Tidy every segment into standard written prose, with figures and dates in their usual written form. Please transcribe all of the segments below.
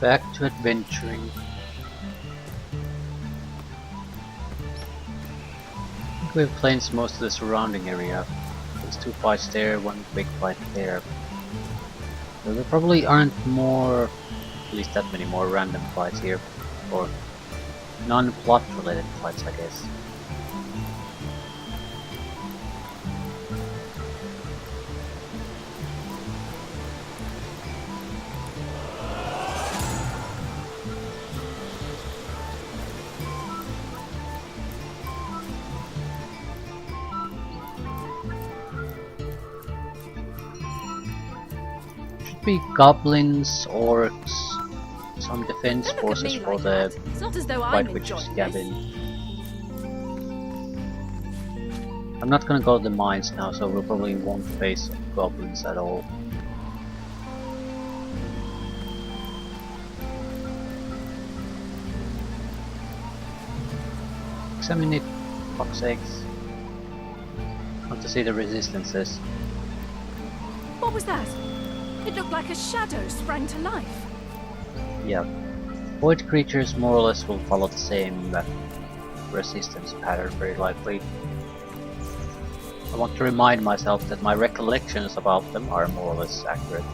Back to adventuring. I think we've cleansed most of the surrounding area. There's 2 fights there, 1 big fight there. So there probably aren't more, at least that many more random fights here, or non-plot related fights, I guess. Should be goblins, orcs, some defense Don't look at forces me for like the that. It's not as though White I'm Witch's enjoying cabin. this. I'm not gonna go to the mines now, so we probably won't face goblins at all. Examine it, fuck's sakes. Want to see the resistances. What was that? It looked like a shadow sprang to life. Yeah. Void creatures more or less will follow the same resistance pattern very likely. I want to remind myself that my recollections about them are more or less accurate.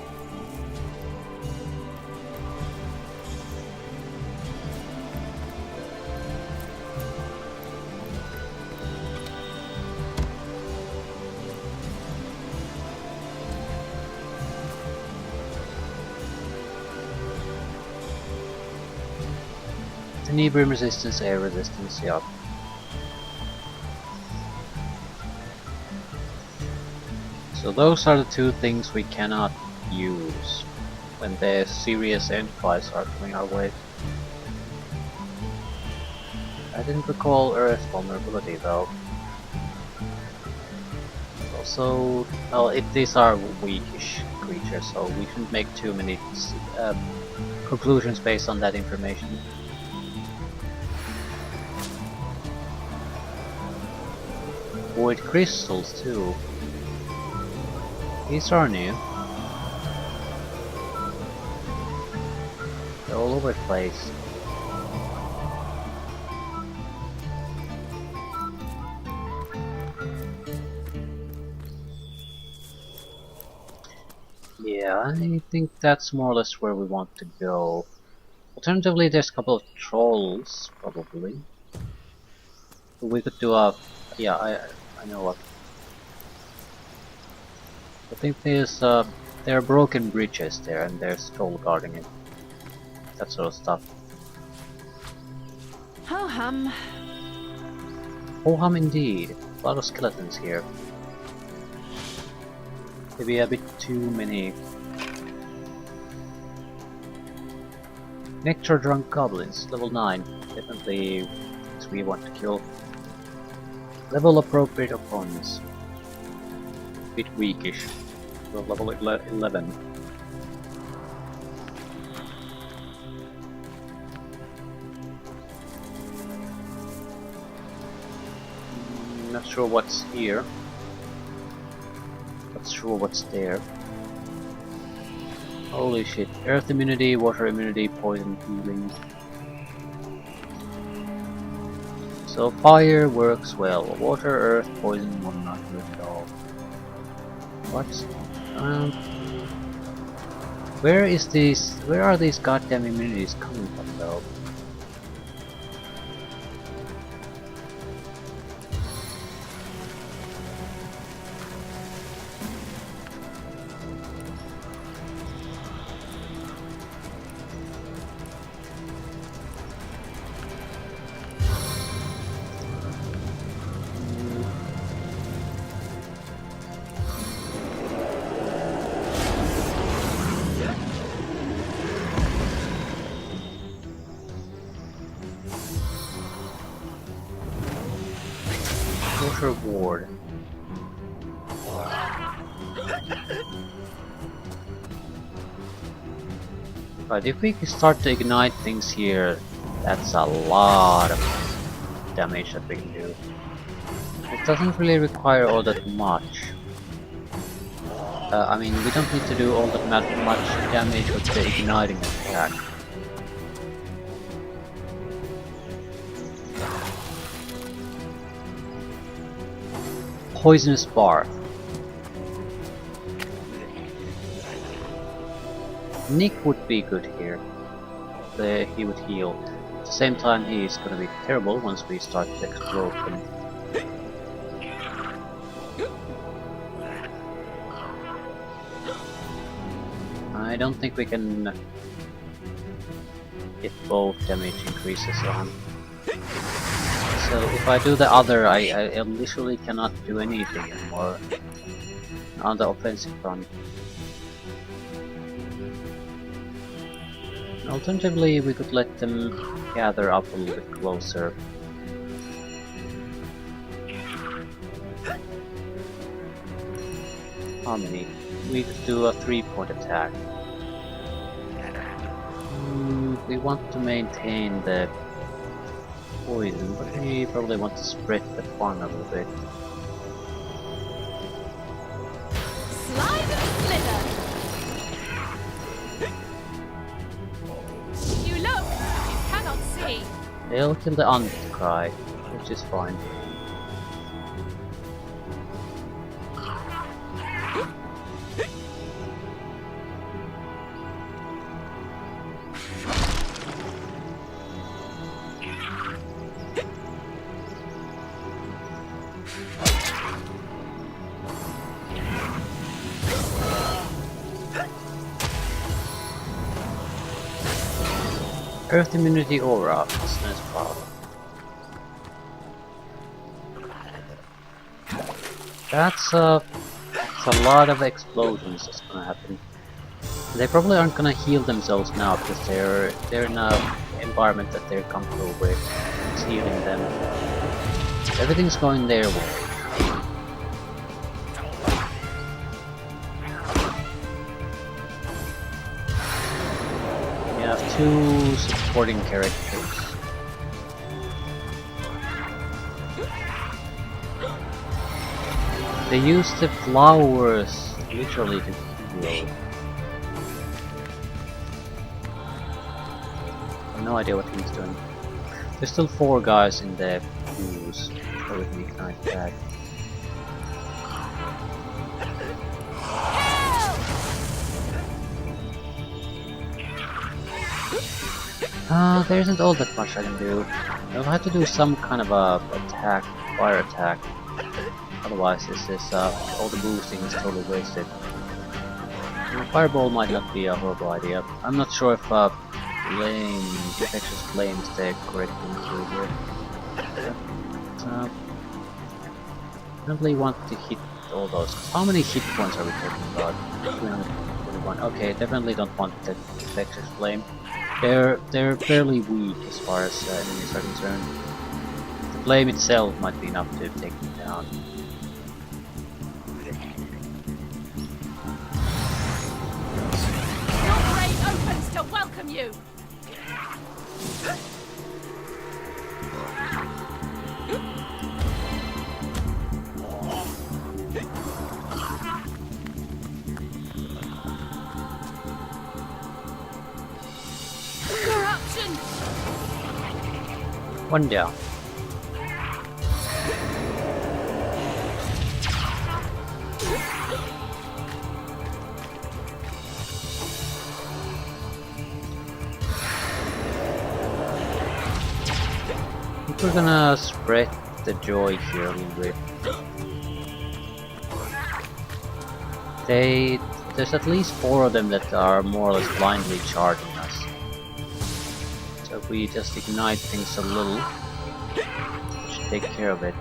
Inebrium resistance, air resistance, yeah. So those are the 2 things we cannot use when the serious end fights are coming our way. I didn't recall Earth vulnerability though. Also, well, these are weakish creatures, so we shouldn't make too many conclusions based on that information. Void crystals too. These are new. They're all over the place. Yeah, I think that's more or less where we want to go. Alternatively, there's a couple of trolls, probably. We could do a... yeah, I know what. I think there are broken bridges there, and there's troll guarding it. That sort of stuff. Ho hum. Oh hum indeed. A lot of skeletons here. Maybe a bit too many. Nectar drunk goblins, level 9. Definitely things we want to kill. Level appropriate opponents. Bit weakish. So level 11. Not sure what's here. Not sure what's there. Holy shit. Earth immunity, water immunity, poison healing. So fire works well. Water, earth, poison, one not good at all. What? Where are these goddamn immunities coming from though? Water ward. But if we can start to ignite things here, that's a lot of damage that we can do. It doesn't really require all that much. I mean, we don't need to do all that much damage with the igniting attack. poisonous bark. Nick would be good here. He would heal. At the same time, he's gonna be terrible once we start to explode him. I don't think we can get both damage increases on. So if I do the other, I literally cannot do anything anymore on the offensive front. Alternatively, we could let them gather up a little bit closer. How many? We could do a 3-point attack. We want to maintain the poison, but we probably want to spread the fun a little bit. Slide and slither. You look, but you cannot see. They'll kill the Anticry, which is fine. Earth immunity aura, that's nice power. That's a lot of explosions that's gonna happen. They probably aren't gonna heal themselves now because they're in an environment that they're comfortable with. It's healing them. Everything's going their way. We have 2 supporting characters. They use the flowers literally to heal. I have no idea what he's doing. There's still 4 guys in the fuse with an ignite tag. There isn't all that much I can do. I'll have to do some kind of a attack, fire attack. Otherwise, all the boosting is totally wasted. Fireball might not be a horrible idea. I'm not sure if infectious flame is the correct thing to do here. But, definitely want to hit all those. How many hit points are we talking about? 241. Okay, definitely don't want the infectious flame. They're fairly weak as far as enemies are concerned. The flame itself might be enough to take them down. Your grave opens to welcome you. Corruption. One down. We're gonna spread the joy here a little bit. There's at least 4 of them that are more or less blindly charging us. So if we just ignite things a little, we should take care of it.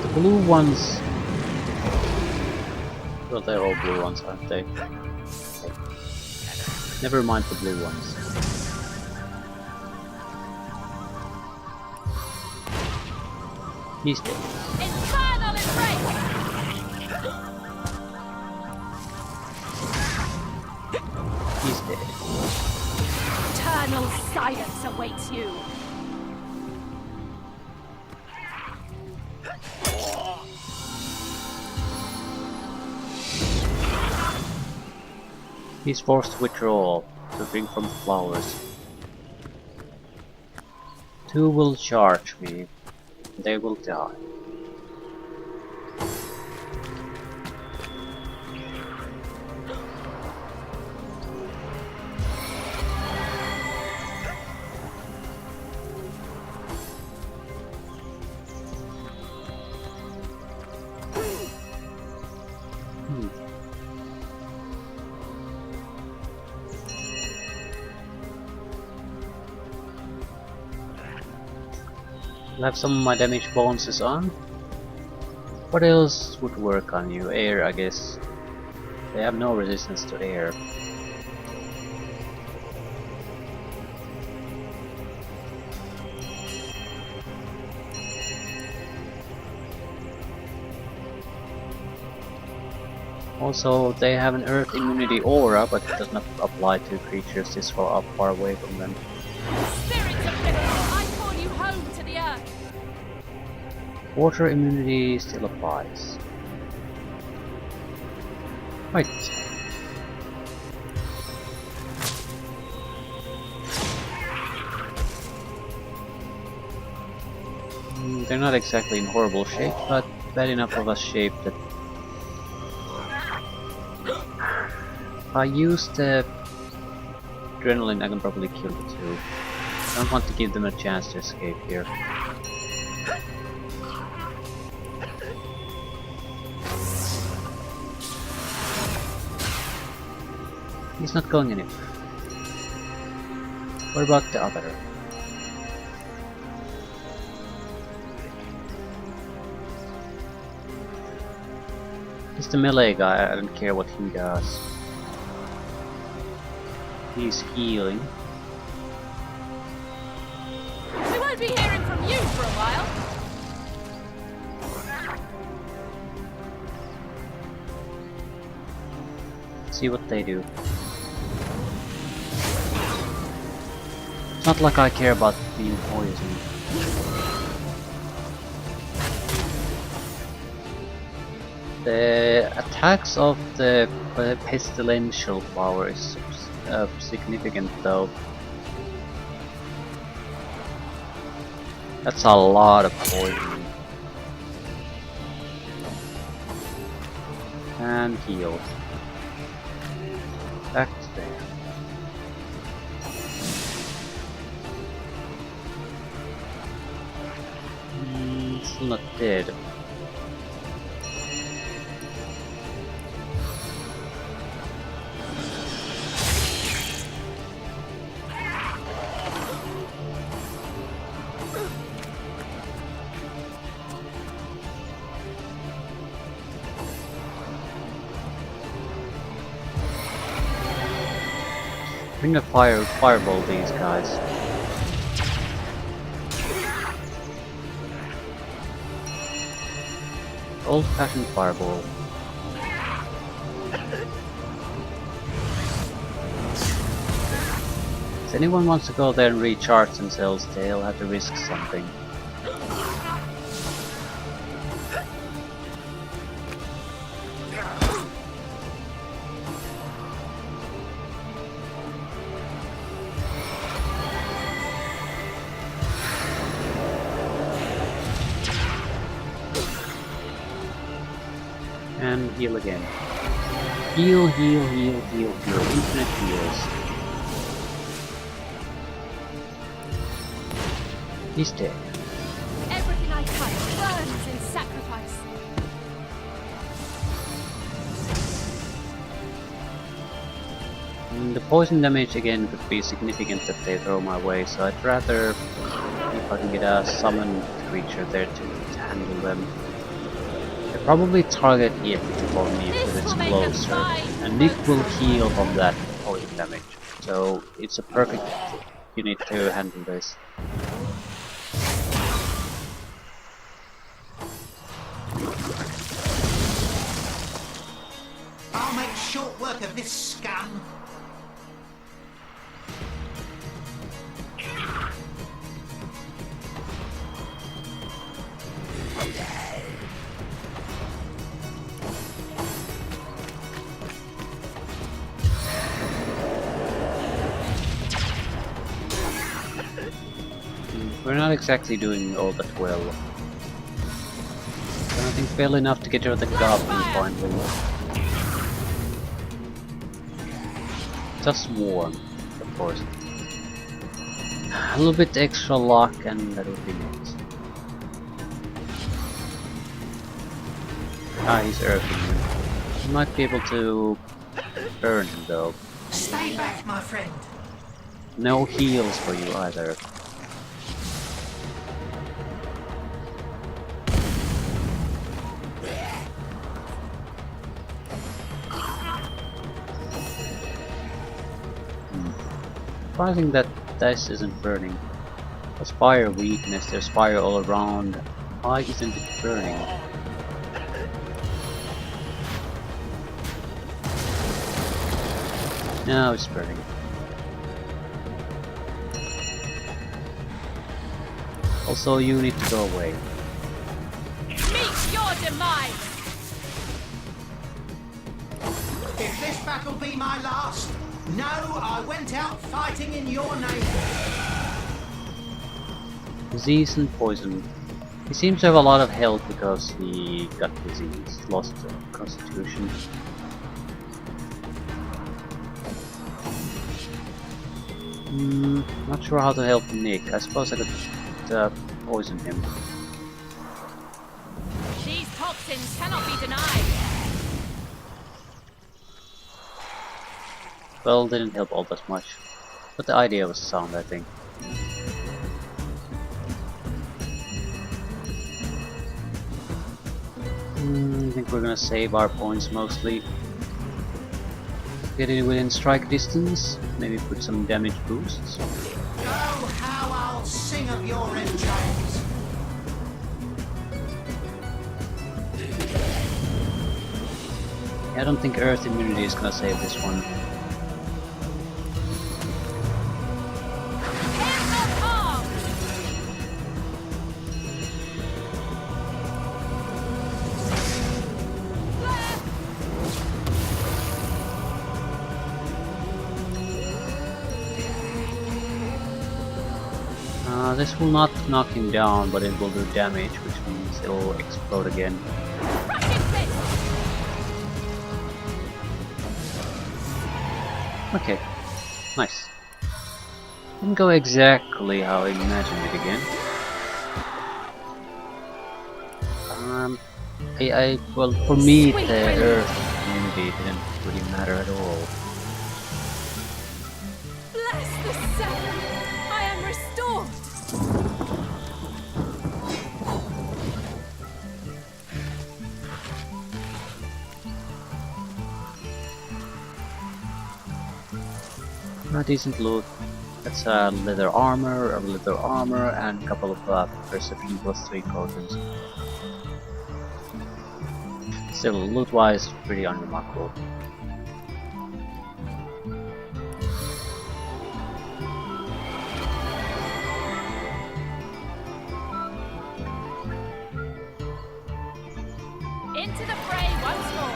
The blue ones... Well, they're all blue ones, aren't they? Never mind the blue ones. He's dead. Infernal embrace. He's dead. Eternal silence awaits you. He's forced to withdraw to drink from the flowers. Two will charge me. They will die. I'll have some of my damage bonuses on. What else would work on you? Air, I guess. They have no resistance to air. Also, they have an earth immunity aura, but it does not apply to creatures this far away from them. Spirits of liberty, I call you home to the earth. Water immunity still applies. Right. They're not exactly in horrible shape, but bad enough of a shape that if I use the adrenaline I can probably kill the two. I don't want to give them a chance to escape here. He's not going anywhere. What about the other? He's the melee guy, I don't care what he does. He's healing. We won't be hearing from you for a while. See what they do. It's not like I care about being poisoned. The attacks of the pestilential power is significant though. That's a lot of poison. And healed. Back to there. Still not dead. Bring a fireball these guys. Old-fashioned fireball. If anyone wants to go there and recharge themselves, they'll have to risk something. And heal again. Heal, heal, heal, heal, heal. Infinite heals. He's dead. Everything I touch burns in sacrifice. The poison damage again would be significant if they throw my way, so I'd rather if I can get a summoned creature there to handle them. They probably target it for me because it's closer, and it will heal from that poison damage. So it's a perfect unit to handle this. I'll make short work of this scum. We're not exactly doing all that well. I think well enough to get rid of the goblin finally. Just swarm, of course. A little bit extra luck and that would be it. Ah, he's earthing him. You might be able to burn him though. Stay back, my friend. No heals for you either. Surprising that dice isn't burning. There's fire weakness, there's fire all around. Why isn't it burning? Now it's burning. Also, you need to go away. Meet your demise! If this battle be my last, no, I went out fighting in your name. Disease and poison. He seems to have a lot of health because he got disease, lost constitution. Not sure how to help Nick. I suppose I could poison him. These toxins cannot be denied. Well, didn't help all that much, but the idea was sound, I think. I think we're gonna save our points mostly. Get it within strike distance, maybe put some damage boosts. Oh, how I'll sing of your entrails. I don't think Earth immunity is gonna save this one. This will not knock him down, but it will do damage, which means it will explode again. Okay, nice. Didn't go exactly how I imagined it again. Well, for me, the Earth immunity didn't really matter at all. Bless the Seven! I am restored! Decent loot. That's leather armor, and a couple of perception +3 tokens. Still, loot-wise, pretty unremarkable. Into the fray once more!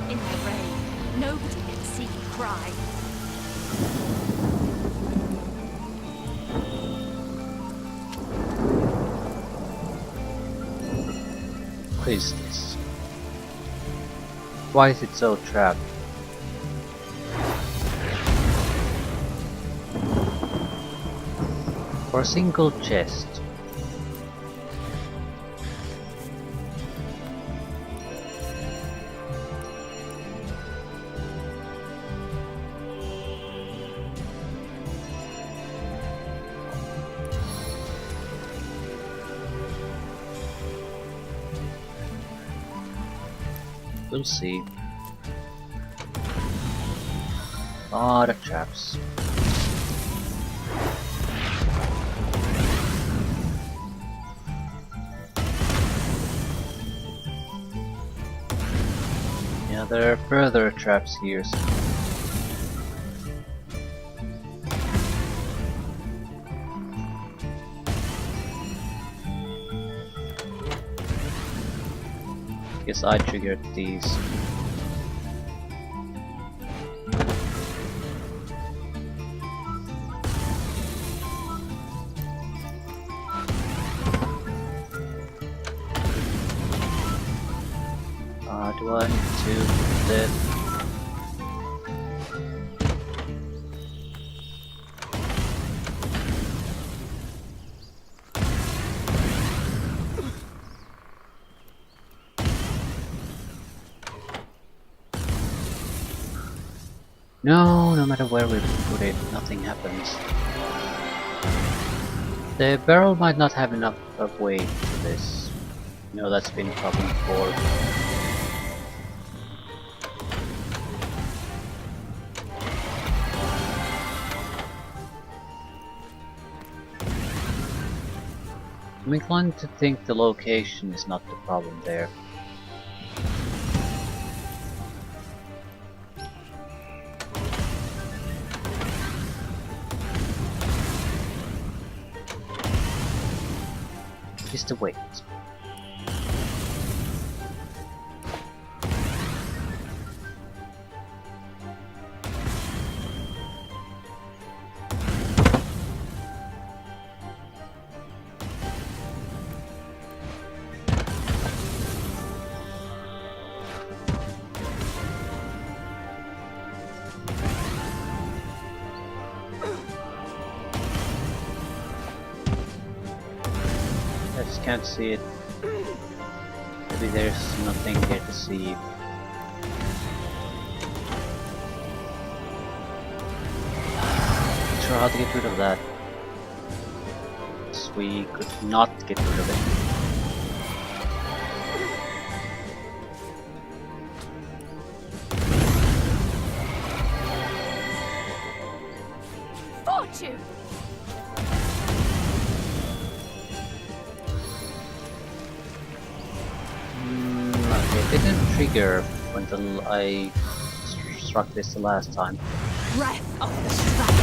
In the rain, nobody can see you cry. What is this? Why is it so trapped? For a single chest. We'll see. Lot of traps. Yeah, Yeah, there are further traps here. So guess I triggered these. Do I need to live? No, no matter where we put it, nothing happens. The barrel might not have enough of weight for this. You know, that's been a problem before. I'm inclined to think the location is not the problem there. Just the weight. I just can't see it. Maybe there's nothing here to see. Not sure how to get rid of that. So we could not get rid of it. Fortune! Okay, it didn't trigger until I struck this the last time. Breath of the Strike!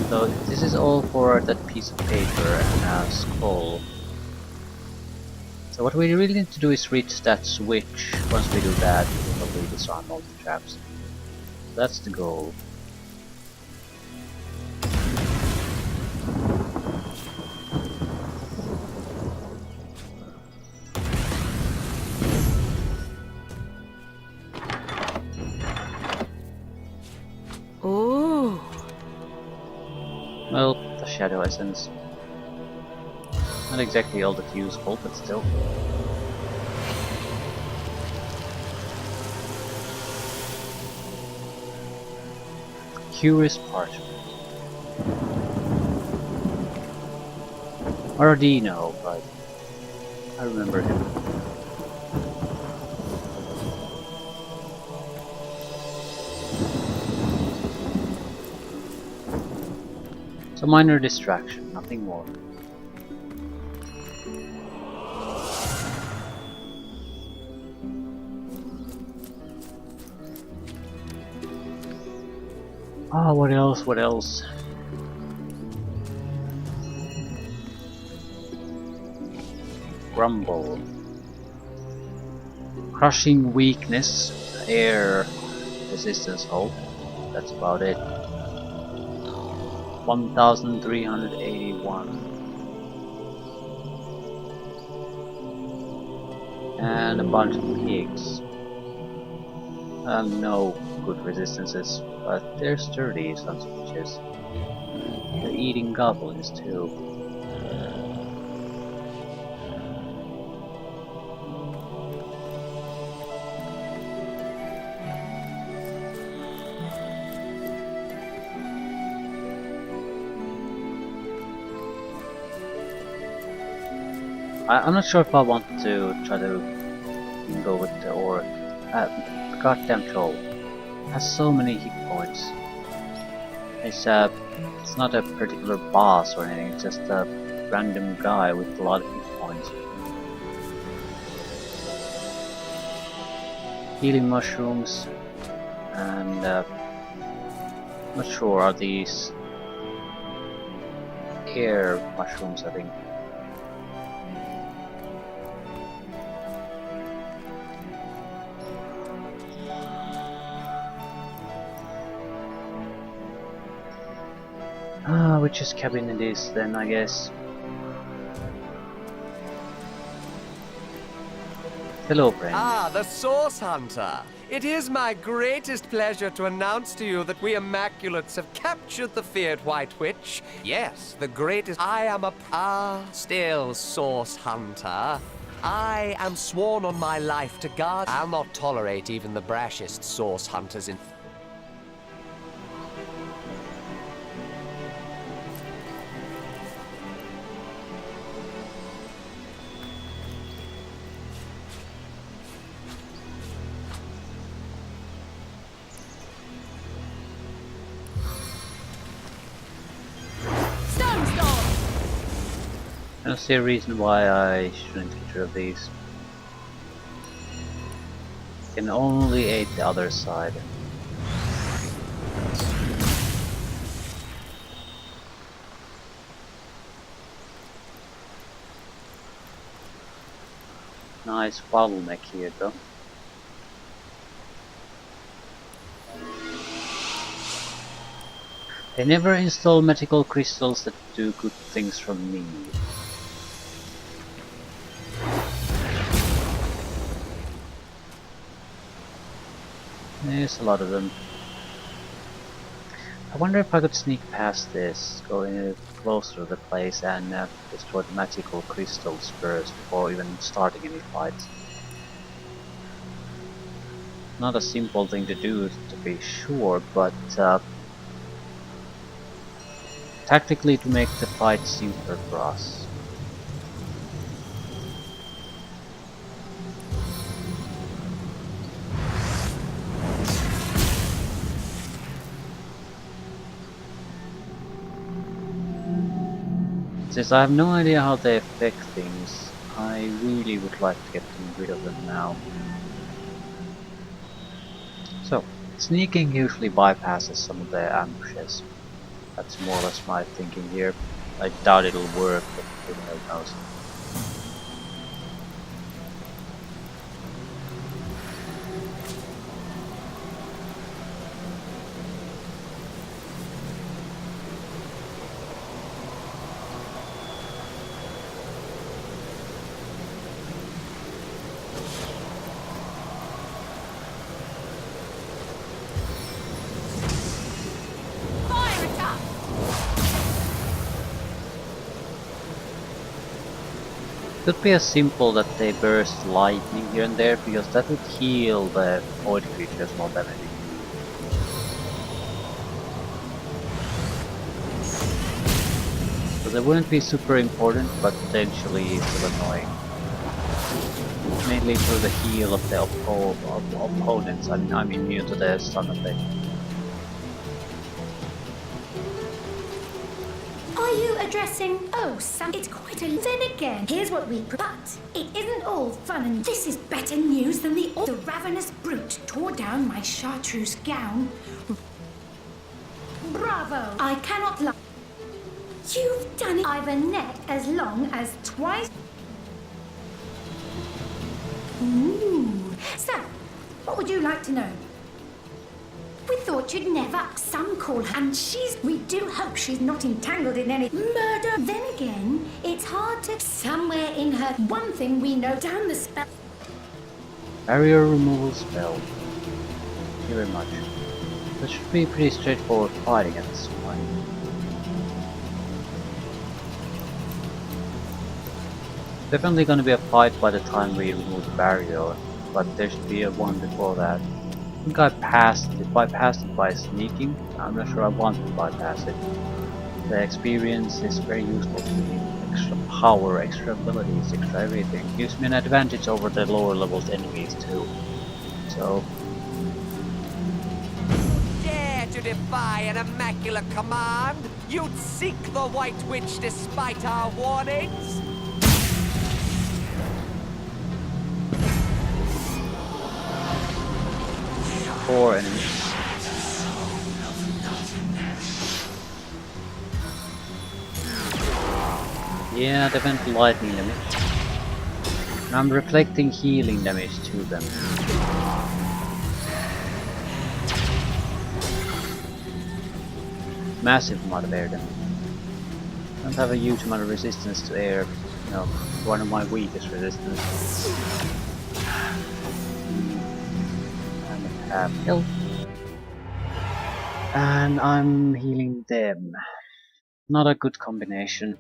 So this is all for that piece of paper and a skull. So what we really need to do is reach that switch. Once we do that, we will probably disarm all the traps. That's the goal. Oh. Well, the shadow essence. Not exactly all that useful, but still. Curious parchment. Ardino, but I remember him. It's a minor distraction, nothing more. Ah, what else? What else? Grumble. Crushing weakness. Air resistance hull. That's about it. 1381. And a bunch of pigs. No good resistances, but they're sturdy, sons of bitches. They're eating goblins too. I'm not sure if I want to try to go with the orc. Goddamn troll has so many hit points. It's not a particular boss or anything, it's just a random guy with a lot of hit points. Healing mushrooms, and not sure, are these air mushrooms, I think. Which cabin it is then, I guess. Hello, friend. Ah, the Source Hunter. It is my greatest pleasure to announce to you that we Immaculates have captured the feared White Witch. Yes, the greatest. I am still Source Hunter. I am sworn on my life to guard. I'll not tolerate even the brashest Source Hunters in. I don't see a reason why I shouldn't get rid of these. Can only aid the other side. Nice bottleneck here though. They never install magical crystals that do good things for me. There's a lot of them. I wonder if I could sneak past this, go in closer to the place and destroy the magical crystals first before even starting any fights. Not a simple thing to do, to be sure, but tactically to make the fight simpler for us. Since I have no idea how they affect things, I really would like to get rid of them now. So, sneaking usually bypasses some of the ambushes. That's more or less my thinking here. I doubt it'll work, but who the hell knows. Could be as simple that they burst lightning here and there, because that would heal the void creatures more than anything. So they wouldn't be super important, but potentially still annoying. Mainly through the heal of the opponents. I mean, I'm immune to the stun effect. Are you addressing? Oh, Sam, it's quite a. Then again, here's what we. But it isn't all fun, and this is better news than the ravenous brute tore down my chartreuse gown. Bravo! I cannot lie. You've done it. I've a neck as long as twice. Ooh. So, what would you like to know? We thought you'd never. Some call her, and we do hope she's not entangled in any murder. Then again, it's hard to. Somewhere in her. One thing we know down the spell. Barrier removal spell. Thank you very much. That should be pretty straightforward fighting at this point. Definitely gonna be a fight by the time we remove the barrier, but there should be a one before that. I think I bypassed it by sneaking. I'm not sure I want to bypass it. The experience is very useful to me. Extra power, extra abilities, extra everything. Gives me an advantage over the lower leveled enemies too. So Dare to to defy an immaculate command? You'd seek the White Witch despite our warnings? 4 enemies. Yeah, they went lightning damage. And I'm reflecting healing damage to them. Massive amount of air damage. I don't have a huge amount of resistance to air. You know, one of my weakest resistance. I'm at half health. And I'm healing them. Not a good combination.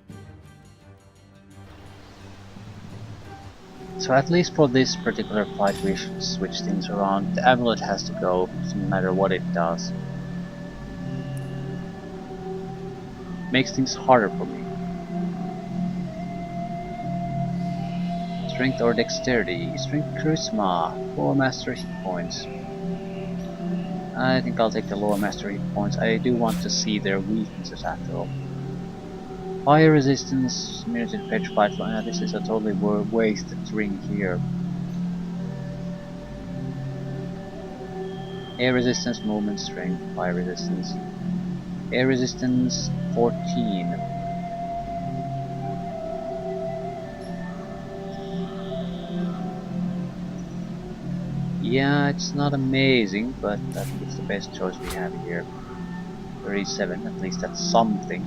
So at least for this particular fight we should switch things around. The amulet has to go, no matter what it does. Makes things harder for me. Strength or dexterity? Strength, charisma. 4 master hit points. I think I'll take the lower master hit points. I do want to see their weaknesses after all. Fire resistance, immunity to fetch fight. This is a totally wasted ring here. Air resistance, movement, strength, fire resistance. Air resistance 14. Yeah, it's not amazing, but I think it's the best choice we have here. 37, at least that's something.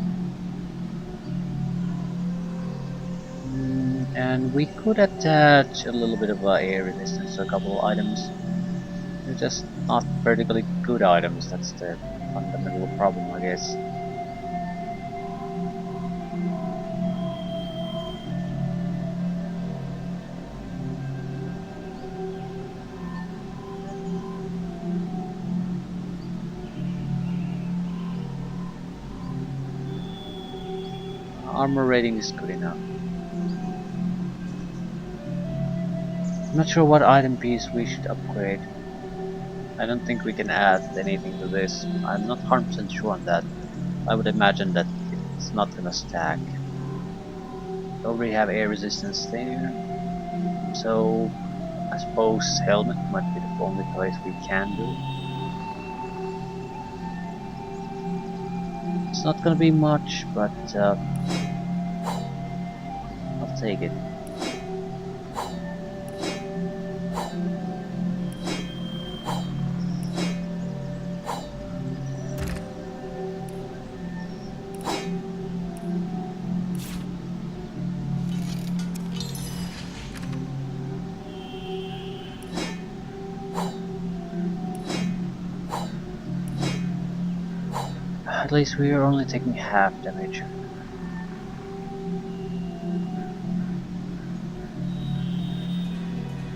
And we could attach a little bit of air resistance to a couple of items. They're just not particularly good items, that's the fundamental problem, I guess. Armor rating is good enough. I'm not sure what item piece we should upgrade. I don't think we can add anything to this. I'm not 100% sure on that. I would imagine that it's not gonna stack. We already have air resistance there. So I suppose helmet might be the only choice we can do. It's not gonna be much, but I'll take it. At least we are only taking half damage.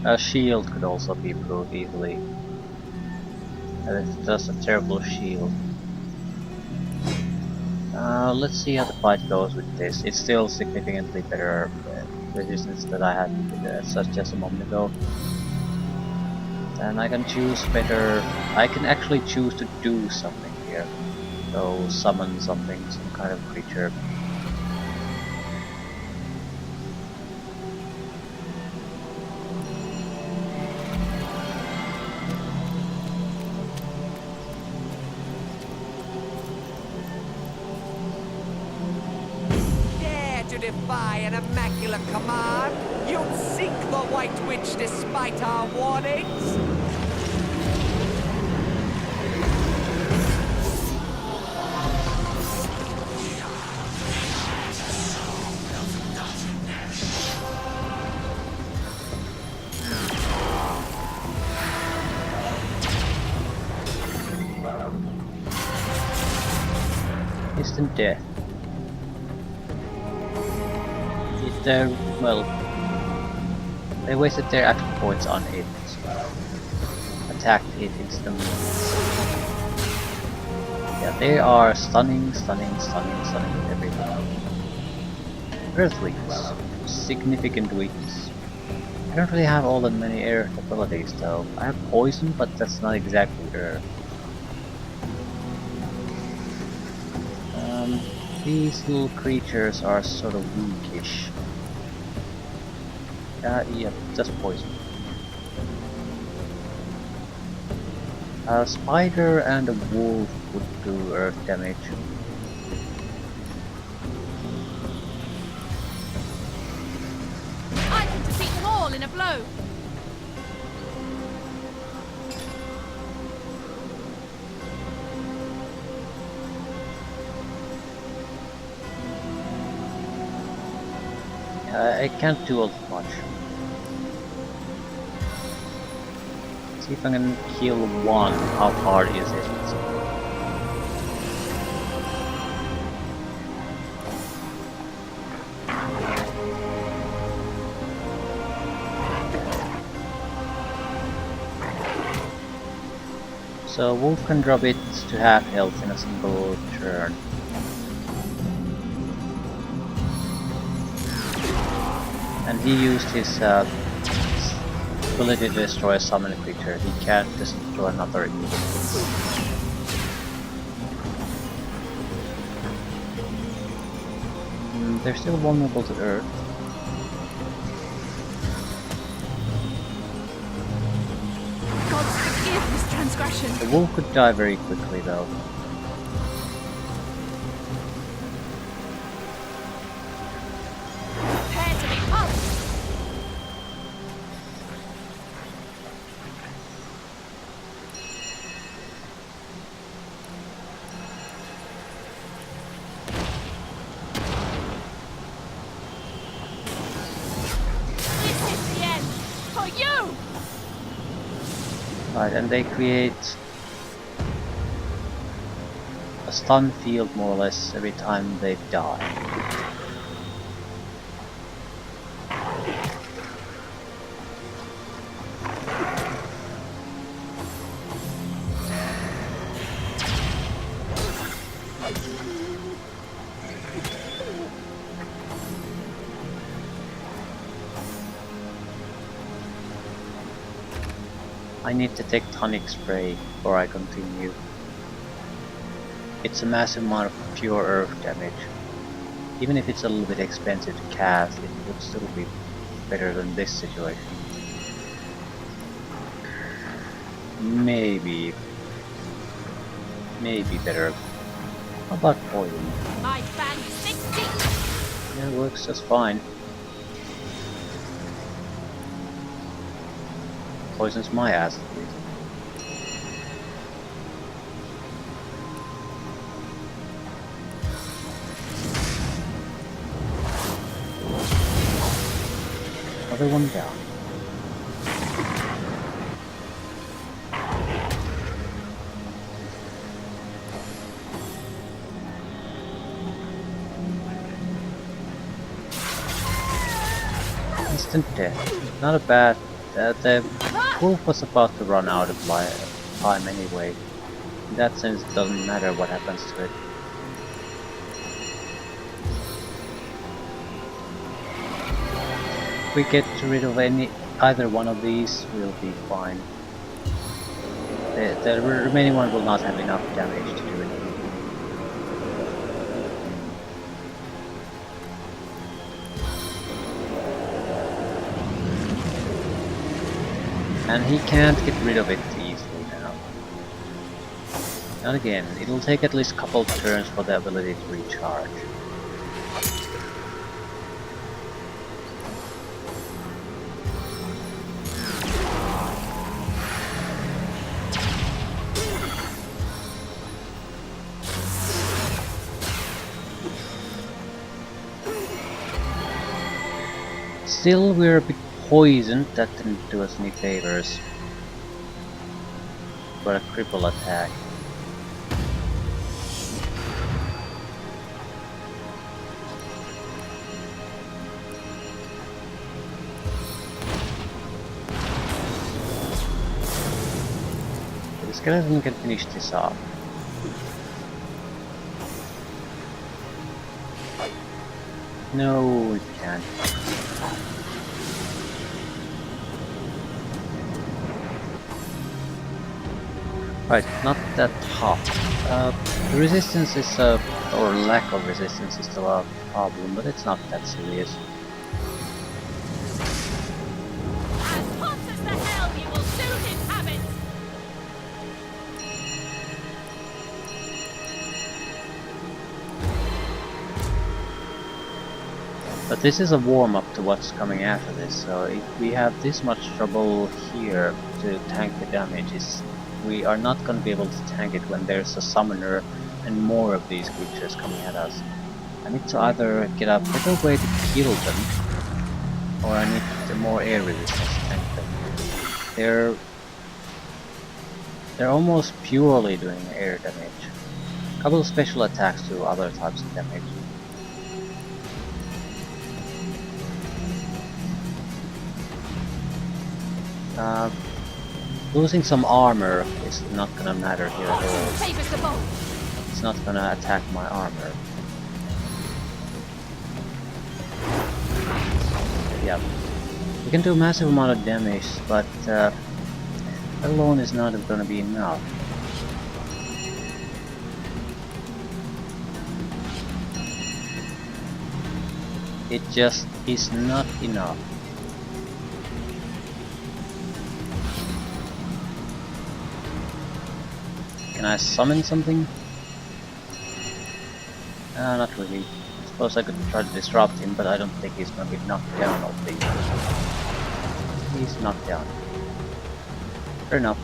A shield could also be improved easily. And it's just a terrible shield. Let's see how the fight goes with this. It's still significantly better resistance that I had such just a moment ago. And I can choose better. I can actually choose to do something here. So summon something, some kind of creature. Dare to defy an immaculate command? You'd seek the White Witch despite our warnings? Instant death. Well, they wasted their action points on it. Attacked it instantly. Yeah, they are stunning everything. Earth weakness. Significant weakness. I don't really have all that many air abilities though. I have poison, but that's not exactly earth. These little creatures are sort of weakish. Yeah, just poison. A spider and a wolf would do earth damage. I can defeat them all in a blow. I can't do all much. See if I can kill one. How hard is it? So Wolf can drop it to half health in a single turn. And he used his ability to destroy a summoned creature. He can't destroy another immediately. They're still vulnerable to Earth. Gods forgive this transgression. The wolf could die very quickly though. Prepare to be pumped. This is the end for you. Right, and they create a stun field more or less every time they die. I need to take tonic spray before I continue. It's a massive amount of pure earth damage. Even if it's a little bit expensive to cast, it would still be better than this situation. Maybe better. How about poison? My band 60. Yeah, it works just fine. Poisons my ass at least. Another one down. Instant death. Not a bad. The wolf was about to run out of time anyway. In that sense, it doesn't matter what happens to it. If we get rid of either one of these, we'll be fine. The remaining one will not have enough damage to do anything. And he can't get rid of it easily now. And again, it'll take at least a couple turns for the ability to recharge. Still, we're a bit poisoned. That didn't do us any favors. Got a cripple attack. The skeleton can finish this off. No, it can't. Right, not that hot. The resistance is or lack of resistance is still a problem, but it's not that serious. As hot as the hell you will soon inhabit! But this is a warm-up to what's coming after this, so if we have this much trouble here to tank the damage, we are not going to be able to tank it when there's a summoner and more of these creatures coming at us. I need to either get a better way to kill them, or I need more air resistance to tank them. They're almost purely doing air damage. A couple of special attacks do other types of damage. Losing some armor is not gonna matter here at all. Favors the bold. It's not gonna attack my armor. Yeah. We can do a massive amount of damage, but that alone is not gonna be enough. It just is not enough. Can I summon something? Not really. I suppose I could try to disrupt him, but I don't think he's gonna be knocked down or things. He's knocked down. Fair enough.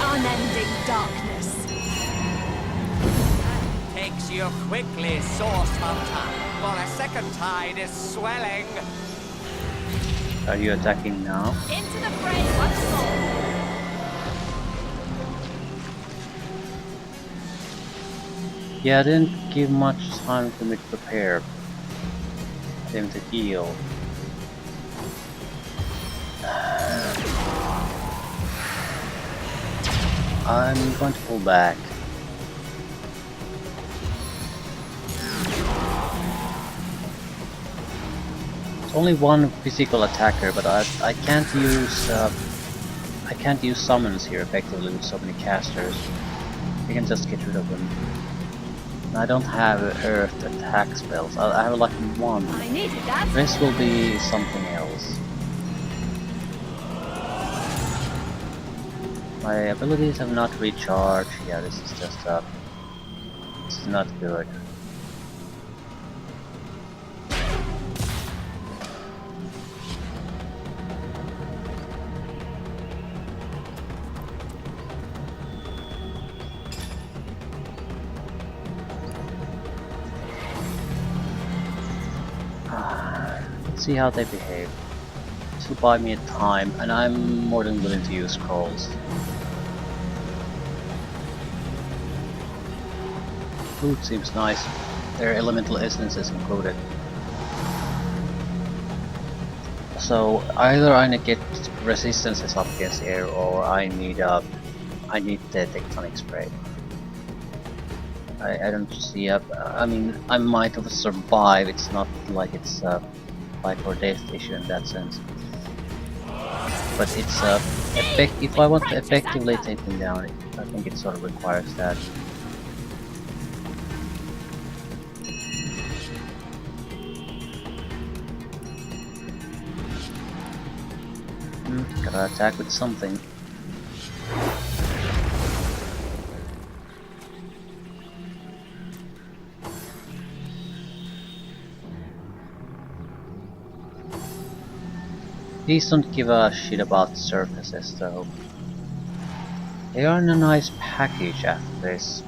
Unending darkness. Takes you quickly, Source Hunter, for a second tide is swelling. Are you attacking now? Into the fray once more. Yeah, I didn't give much time for me to prepare him to heal. I'm going to pull back. It's only one physical attacker, but I can't use summons here effectively with so many casters. I can just get rid of them. I don't have earth attack spells. I have like one. I needed that. The rest will be something else. My abilities have not recharged. Yeah, this is just this is not good. Let's see how they behave. This will buy me a time, and I'm more than willing to use scrolls. Food seems nice. There are elemental essences included. So either I need to get resistances up against air, or I need the tectonic spray. I don't see I mean, I might have survived. It's not like it's life or death issue in that sense. But it's if I want to effectively take him down, I think it sort of requires that. Gotta attack with something. These don't give a shit about surfaces though. They are in a nice package after this.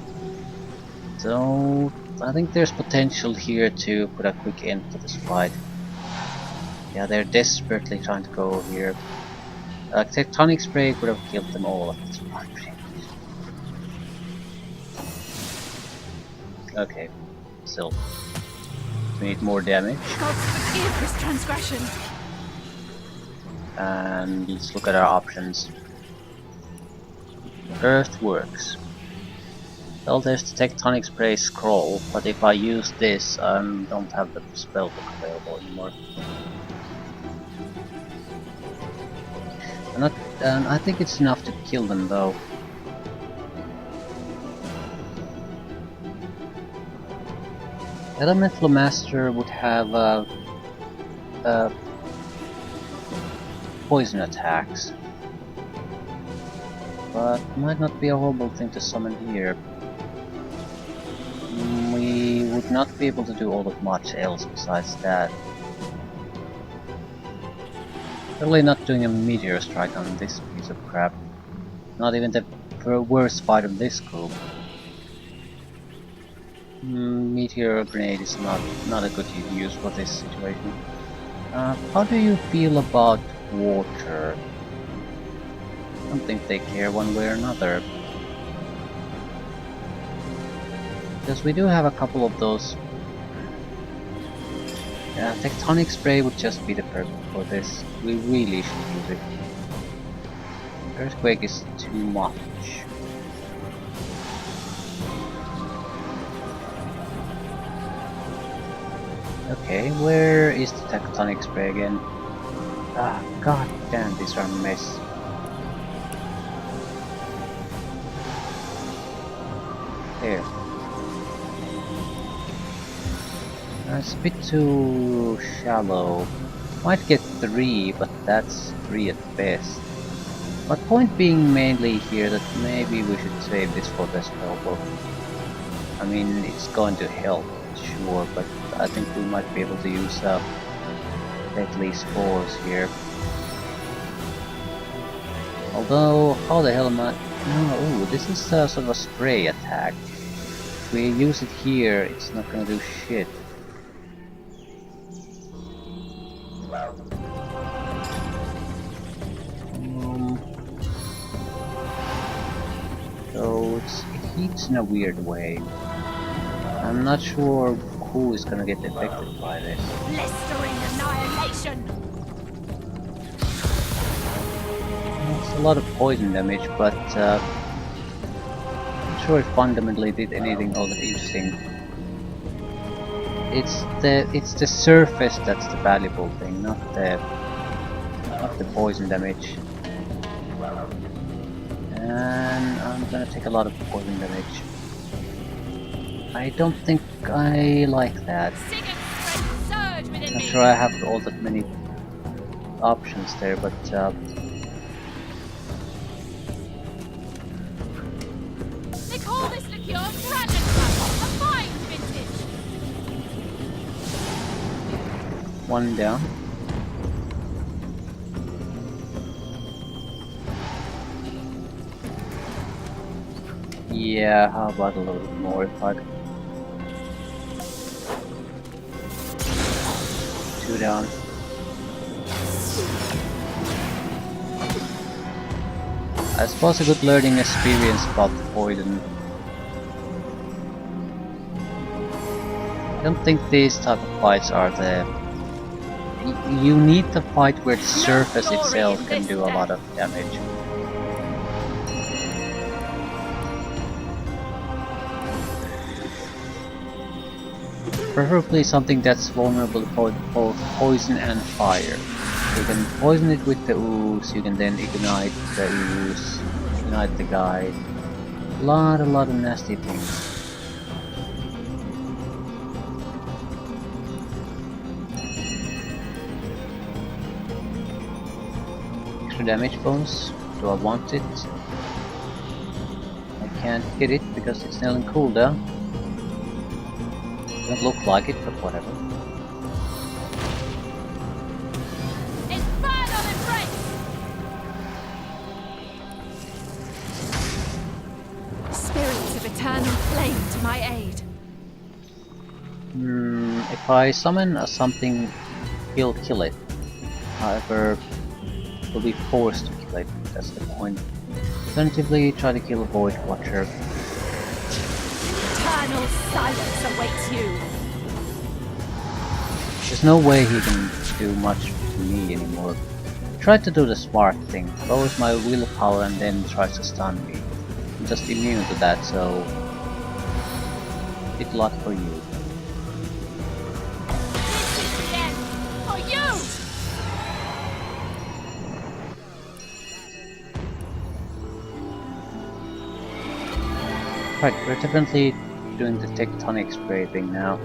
So I think there's potential here to put a quick end to this fight. Yeah, they're desperately trying to go here. Tectonic spray could have killed them all at this point. Okay, still. We need more damage. Gods forgive this transgression. And let's look at our options. Earthworks. Well, there's the Tectonic Spray scroll, but if I use this, I don't have the spellbook available anymore. I think it's enough to kill them though. Elemental Master would have poison attacks, but might not be a horrible thing to summon here. We would not be able to do all that much else besides that. Really not doing a meteor strike on this piece of crap. Not even the worst fight of this group. Meteor grenade is not a good use for this situation. How do you feel about water? I don't think they care one way or another. Because we do have a couple of those. Tectonic Spray would just be the perfect for this. We really should use it. Earthquake is too much. Okay, where is the Tectonic Spray again? Ah, god damn, these are a mess. There. It's a bit too shallow. Might get 3, but that's 3 at best. But point being mainly here that maybe we should save this for the spellbook. I mean, it's going to help, sure, but I think we might be able to use Deadly Spores here. Although, how the hell am I... No, ooh, this is sort of a spray attack. If we use it here, it's not gonna do shit. So it heats in a weird way. I'm not sure who is gonna get affected by this. Blistering annihilation. It's a lot of poison damage, but I'm not sure it fundamentally did anything all that interesting. It's the surface that's the valuable thing, not the poison damage. And I'm gonna take a lot of poison damage. I don't think I like that. Not sure I have all that many options there, but they call this liqueur Dragon Cup, a fine vintage. one down. Yeah, how about a little bit more if I could. 2 down. I suppose a good learning experience about the poison. I don't think these type of fights are the... You need the fight where the surface itself can do a lot of damage. Preferably something that's vulnerable to both poison and fire. You can poison it with the ooze, you can then ignite the ooze, ignite the guy. A lot of nasty things. Extra damage bonus. Do I want it? I can't get it because it's still in cooldown. Doesn't look like it, but whatever. Infernal embrace! Spirits of eternal flame to my aid. If I summon something, he'll kill it. However, we'll be forced to kill it. That's the point. Alternatively, try to kill a Void Watcher. Eternal silence awaits you. There's no way he can do much to me anymore. He tried to do the smart thing, lowers my willpower and then tries to stun me. I'm just immune to that, so good luck for you. This is the end for you! Right, we're definitely doing the tectonic spray thing now.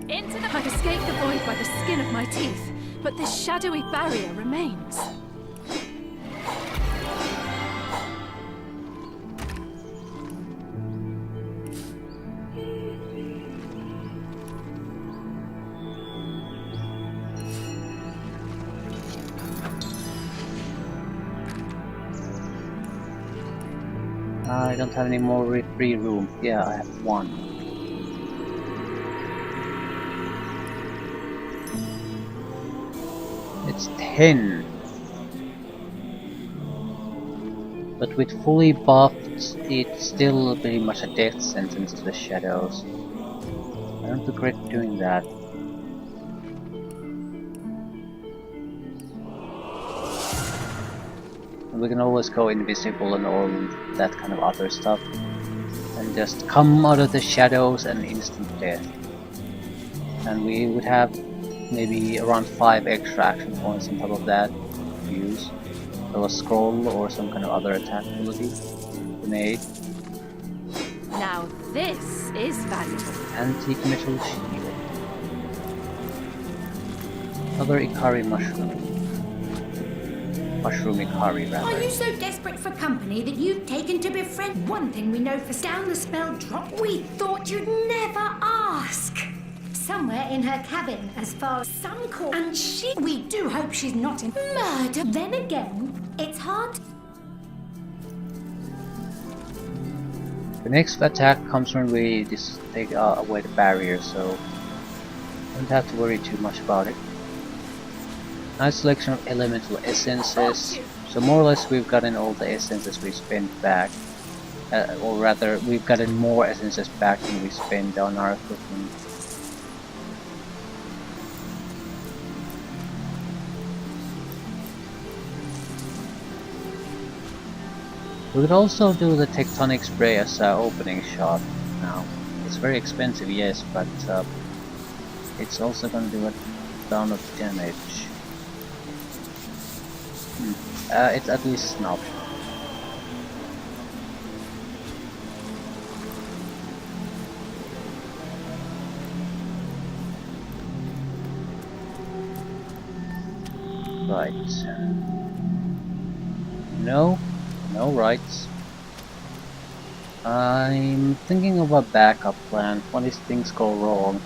Into the... I've escaped the void by the skin of my teeth, but this shadowy barrier remains. I don't have any more free room. Yeah, I have one. It's 10. But with fully buffed, it's still pretty much a death sentence to the shadows. I don't regret doing that. And we can always go invisible and all that kind of other stuff. And just come out of the shadows and instant death. And we would have maybe around 5 extra action points on top of that to use. So a scroll or some kind of other attack ability. Grenade. Now this is valuable. Antique metal shield. Another Ikari mushroom. Mushroom Ikari, rather. Are you so desperate for company that you've taken to befriend? One thing we know for down the spell drop. We thought you'd never ask. Somewhere in her cabin, as far as some call. And we do hope she's not in murder. Then again, it's hard. The next attack comes when we just take away the barrier, so don't have to worry too much about it. Nice selection of elemental essences. So more or less we've gotten all the essences we spent back. Or rather, we've gotten more essences back than we spent on our equipment. We could also do the tectonic spray as an opening shot now. It's very expensive, yes, but it's also going to do a ton of damage. It's at least an option. Right. No rights. I'm thinking of a backup plan. What if things go wrong?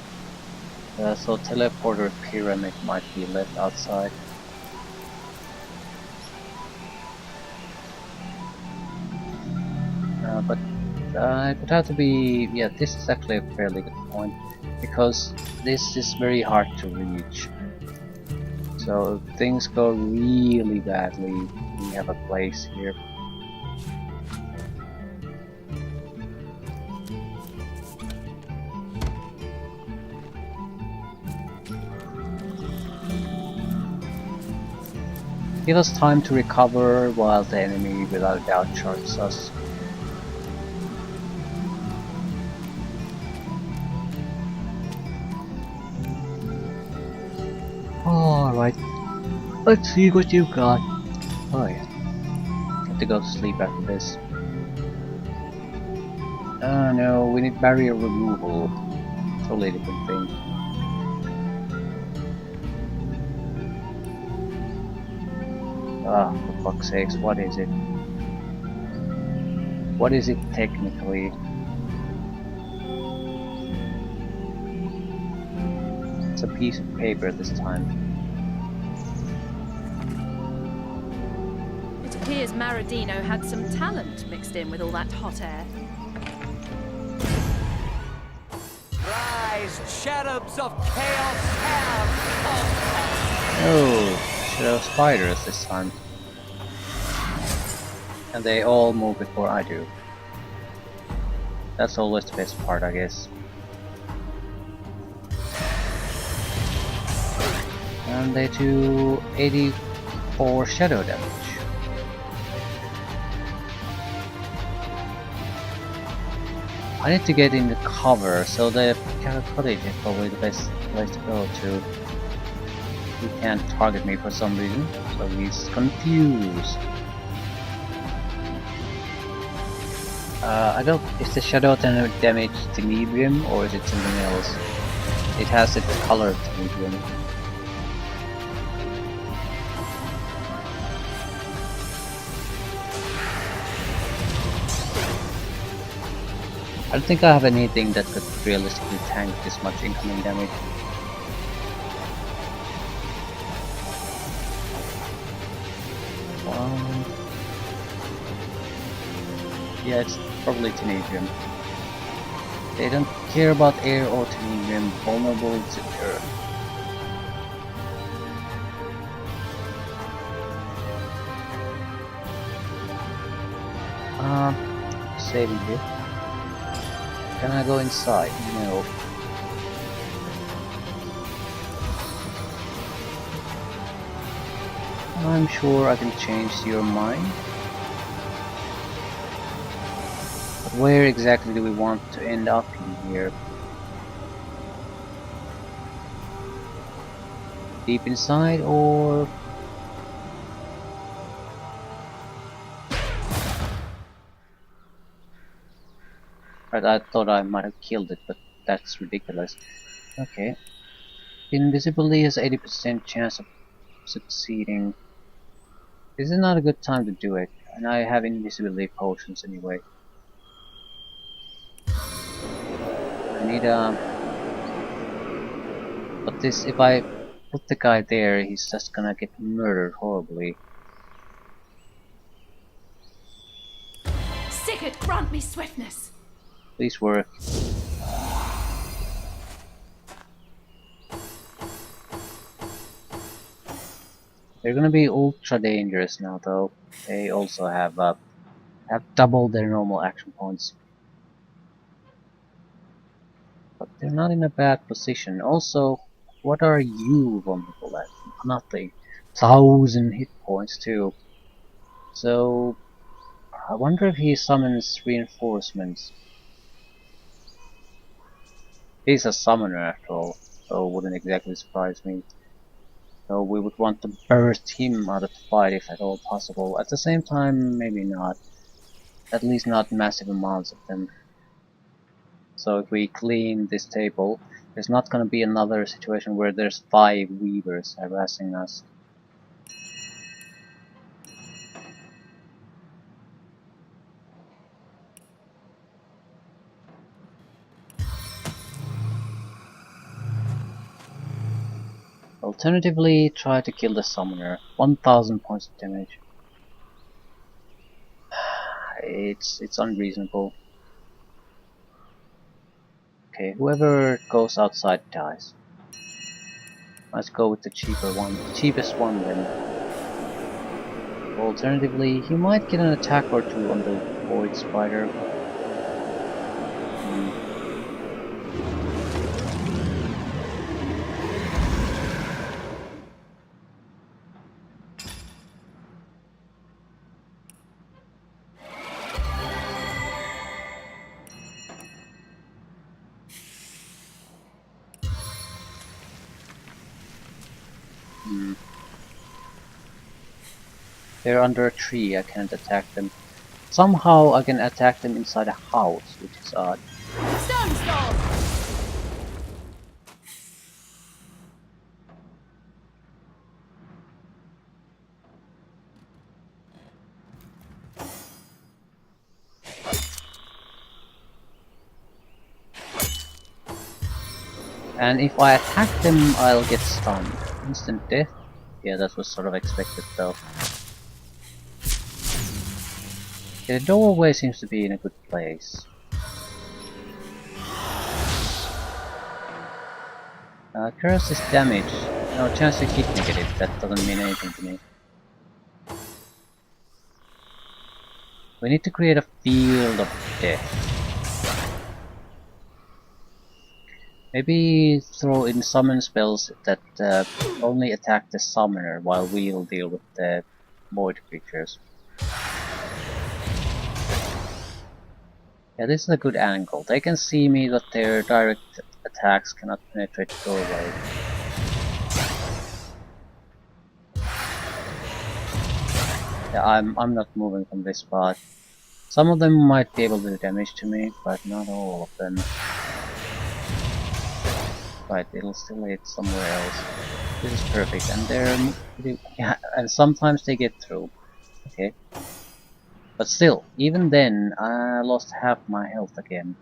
So teleporter pyramid might be left outside. But it would have to be... yeah, this is actually a fairly good point, because this is very hard to reach. So if things go really badly, we have a place here. Give us time to recover while the enemy without doubt charges us. Alright, let's see what you've got. Oh yeah, have to go to sleep after this. Oh no, we need barrier removal. Totally different thing. Ah, for fuck's sakes, what is it? What is it technically? It's a piece of paper this time. It appears Maradino had some talent mixed in with all that hot air. Rise, cherubs of chaos, have Oh, shadow spiders this time. And they all move before I do. That's always the best part, I guess. And they do 84 shadow damage. I need to get in the cover, so the Carrot Cottage is probably the best place to go to. He can't target me for some reason, so he's confused. I don't. Is the shadow damage Tenebrium or is it something else? It has its color Tenebrium. I don't think I have anything that could realistically tank this much incoming damage. Yeah, it's probably Tenebrium. They don't care about air or Tenebrium, vulnerable to earth. Saving here. Can I go inside? No. I'm sure I can change your mind. But where exactly do we want to end up in here? Deep inside or... Right, I thought I might have killed it, but that's ridiculous. Okay. Invisibility has 80% chance of succeeding. This is not a good time to do it, and I have invisibility potions anyway. I need but this, if I put the guy there, he's just gonna get murdered horribly. Sigurd, grant me swiftness. Please work. They're gonna be ultra dangerous now, though. They also have doubled their normal action points. But they're not in a bad position. Also, what are you vulnerable at? Nothing. 1,000 hit points too. So, I wonder if he summons reinforcements. He's a summoner after all, so wouldn't exactly surprise me. So we would want to burst him out of the fight if at all possible. At the same time, maybe not. At least not massive amounts of them. So if we clean this table, there's not gonna be another situation where there's 5 weavers harassing us. Alternatively, try to kill the summoner. 1,000 points of damage. It's unreasonable. Okay, whoever goes outside dies. Let's go with the cheaper one, the cheapest one then. Alternatively, he might get an attack or two on the Void Spider. They're under a tree, I can't attack them. Somehow I can attack them inside a house, which is odd. Stonestorm! And if I attack them, I'll get stunned. Instant death? Yeah, that was sort of expected though. Yeah, the doorway seems to be in a good place. Curse is damage. No, chance to hit negative, that doesn't mean anything to me. We need to create a field of death. Maybe throw in summon spells that only attack the summoner while we'll deal with the void creatures. Yeah, this is a good angle. They can see me, but their direct attacks cannot penetrate the doorway. Yeah, I'm not moving from this spot. Some of them might be able to do damage to me, but not all of them. Right, it'll still hit somewhere else. This is perfect, and yeah, and sometimes they get through. Okay. But still, even then, I lost half my health again.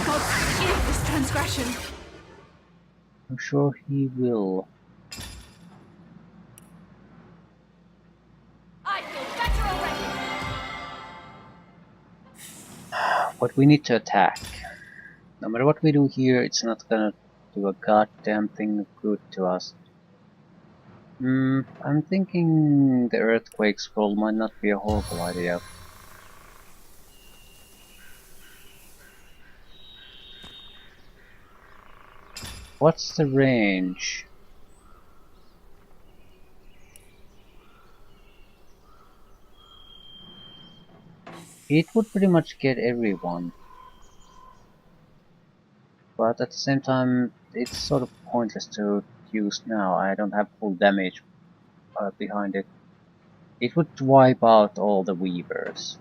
God forgive this transgression. I'm sure he will. I feel better already. But we need to attack. No matter what we do here, it's not gonna do a goddamn thing of good to us. I'm thinking the earthquake scroll might not be a horrible idea. What's the range? It would pretty much get everyone. But at the same time, it's sort of pointless to use now. I don't have full damage behind it. It would wipe out all the weavers.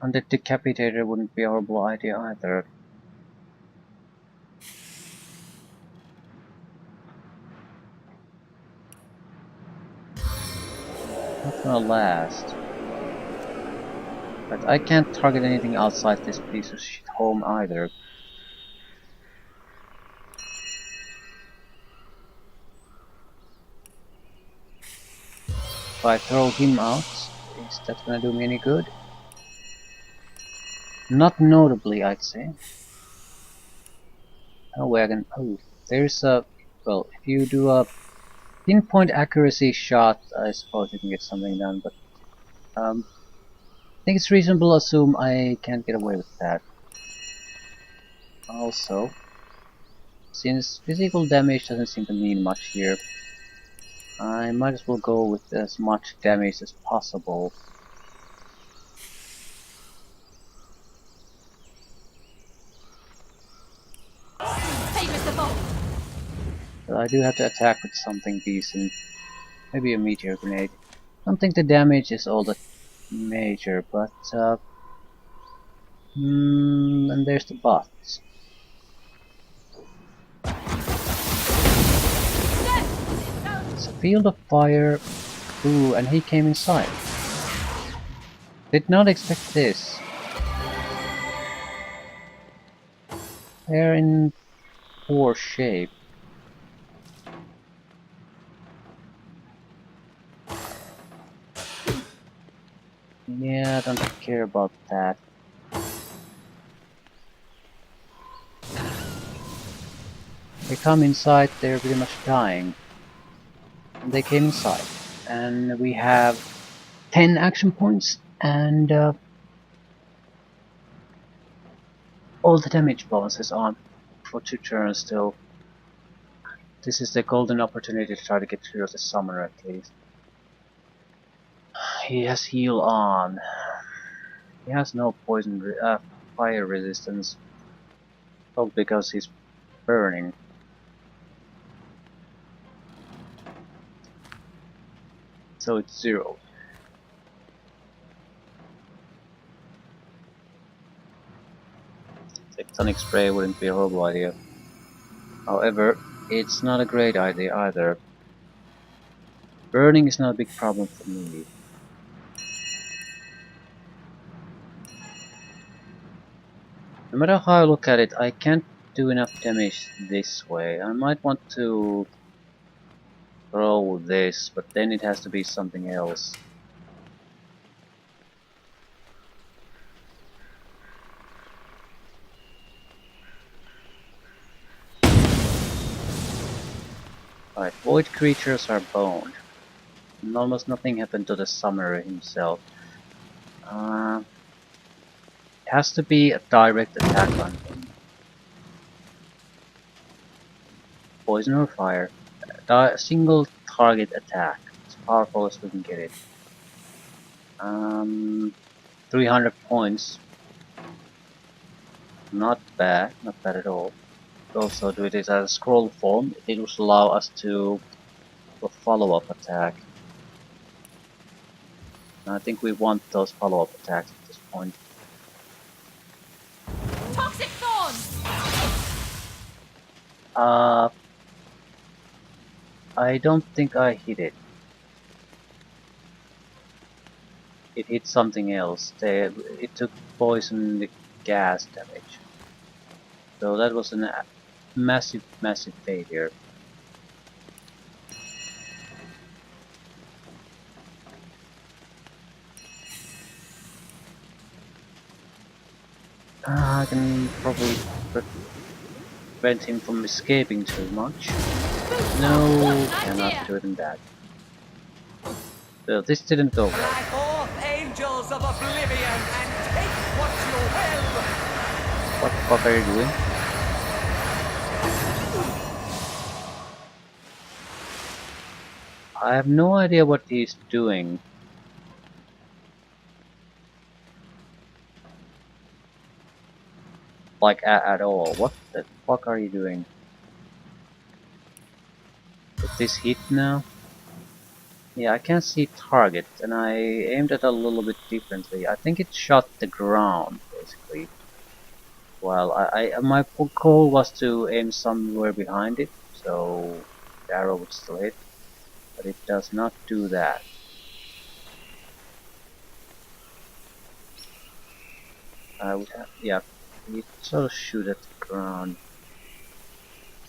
And the decapitator wouldn't be a horrible idea either. Not gonna last. But I can't target anything outside this piece of shit home either. If I throw him out, is that gonna do me any good? Not notably, I'd say. Oh, wagon. Oh, there's a... Well, if you do a pinpoint accuracy shot, I suppose you can get something done, but... I think it's reasonable to assume I can't get away with that. Also, since physical damage doesn't seem to mean much here, I might as well go with as much damage as possible. Hey, Mr. Bolt. But I do have to attack with something decent. Maybe a meteor grenade. I don't think the damage is all that major, but and there's the bot. It's a field of fire. Ooh, and he came inside. Did not expect this. They're in poor shape. Yeah, I don't care about that. They come inside, they're pretty much dying. And they came inside. And we have 10 action points and all the damage bonuses on for 2 turns still. This is the golden opportunity to try to get through the summoner at least. He has heal on. He has no fire resistance. Oh, because he's burning. So it's 0. Tectonic spray wouldn't be a horrible idea. However, it's not a great idea either. Burning is not a big problem for me. No matter how I look at it, I can't do enough damage this way. I might want to throw this, but then it has to be something else. Right, void creatures are boned. And almost nothing happened to the summoner himself. It has to be a direct attack on him. Poison or fire. A single target attack. As powerful as we can get it. 300 points. Not bad at all. Also do it as a scroll form. It will allow us to do a follow-up attack. And I think we want those follow-up attacks at this point. Toxic thorns! I don't think I hit it. It hit something else. It took poison gas damage. So that was a massive failure. I can probably prevent him from escaping too much. No, cannot do it in that. So this didn't go well. Fly forth, angels of oblivion, and take what you will! What the fuck are you doing? I have no idea what he's doing. Like at all. What the fuck are you doing? Did this hit now? Yeah, I can't see target, and I aimed it a little bit differently. I think it shot the ground, basically. Well, my goal was to aim somewhere behind it, so the arrow would still hit, but it does not do that. I would have, yeah, it sort of shoot at the ground.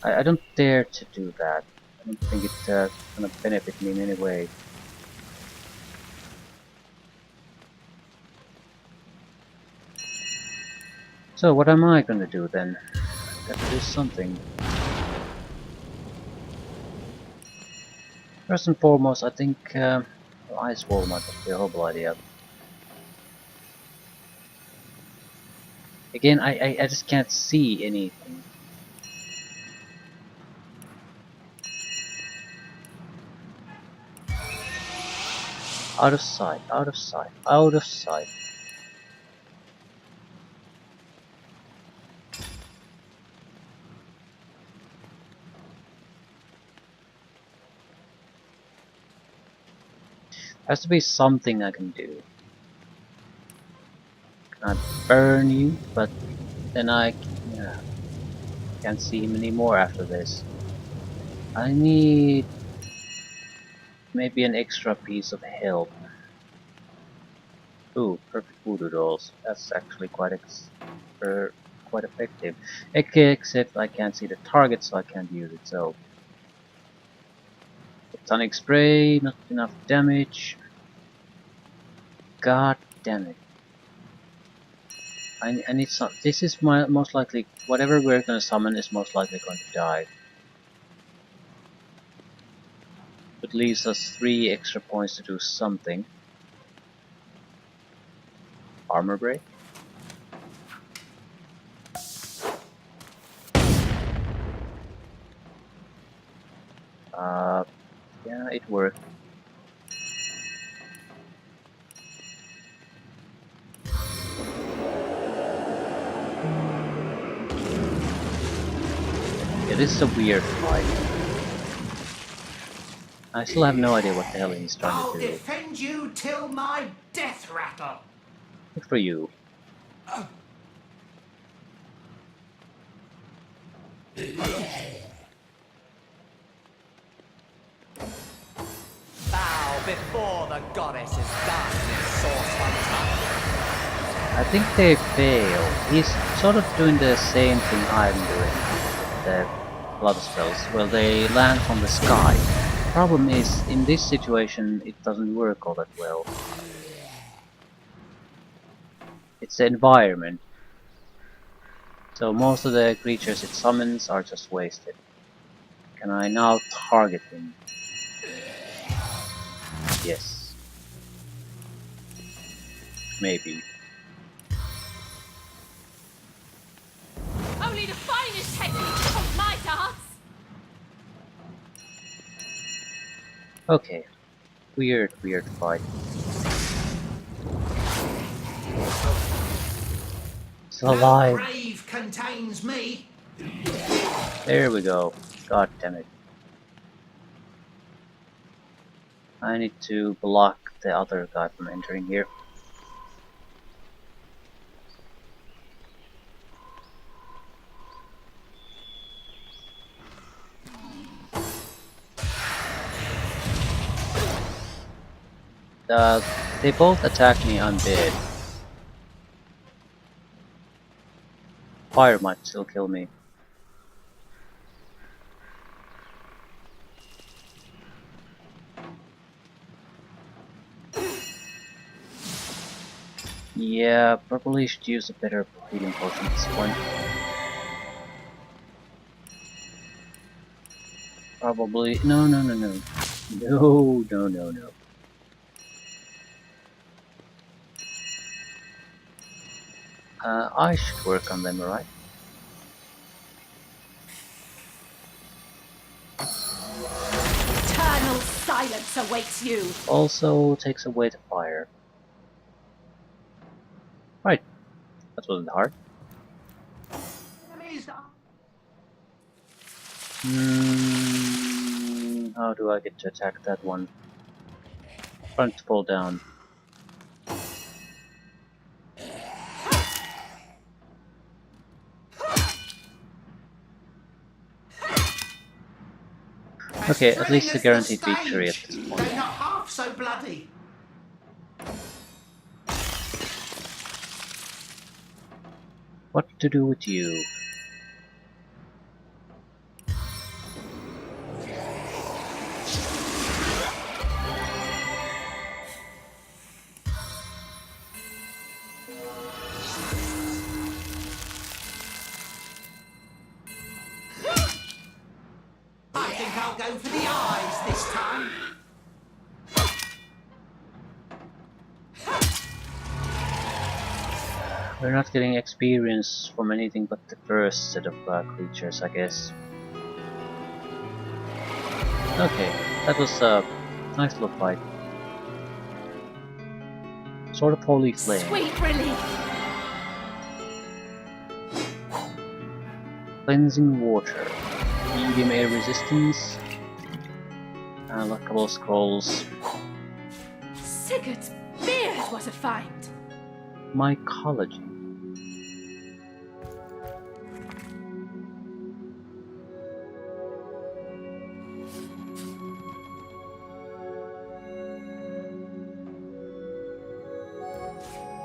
I don't dare to do that. I don't think it's gonna benefit me in any way. So what am I gonna do then? Gotta do something. First and foremost, I think ice wall might be a horrible idea. Again, I just can't see anything. Out of sight, out of sight, out of sight. Has to be something I can do. Can I burn you? But then yeah, can't see him anymore after this. I need maybe an extra piece of help. Ooh, perfect voodoo dolls. That's actually quite effective. Okay, except I can't see the target, so I can't use it. So, tonic spray, not enough damage. God damn it! I need some. This is most likely whatever we're gonna summon is most likely going to die. It leaves us 3 extra points to do something. Armor break. Yeah, it worked. Yeah, this is a weird fight. I still have no idea what the hell he's trying I'll to do. defend you till my death rattle. Good for you. Bow before the goddess's darkness, source hunter. I think they fail. He's sort of doing the same thing I'm doing. The blood spells. Well, they land from the sky. Problem is, in this situation, it doesn't work all that well. It's the environment. So most of the creatures it summons are just wasted. Can I now target him? Yes. Maybe. Only the finest techniques of my arts. Okay. Weird fight. Still No alive. grave contains me. There we go. God damn it. I need to block the other guy from entering here. They both attack me undead. Fire might still kill me. Yeah, probably should use a better healing potion at this point. Probably. No. No. I should work on them, right? Eternal silence awaits you. Also takes away the fire. Right. That wasn't hard. Enemies are- How do I get to attack that one? Trying to fall down. as Okay, at least thrilling a as the guaranteed victory at stage, this point. though not half so bloody. What to do with you? I think I'll go for the eyes this time. We're not getting experience from anything but the first set of creatures, I guess. Okay, that was a nice little fight. Sort of holy flame. Sweet relief. Cleansing water. Medium air resistance. Unlockable scrolls. Sigurd's beard was a find. Mycology.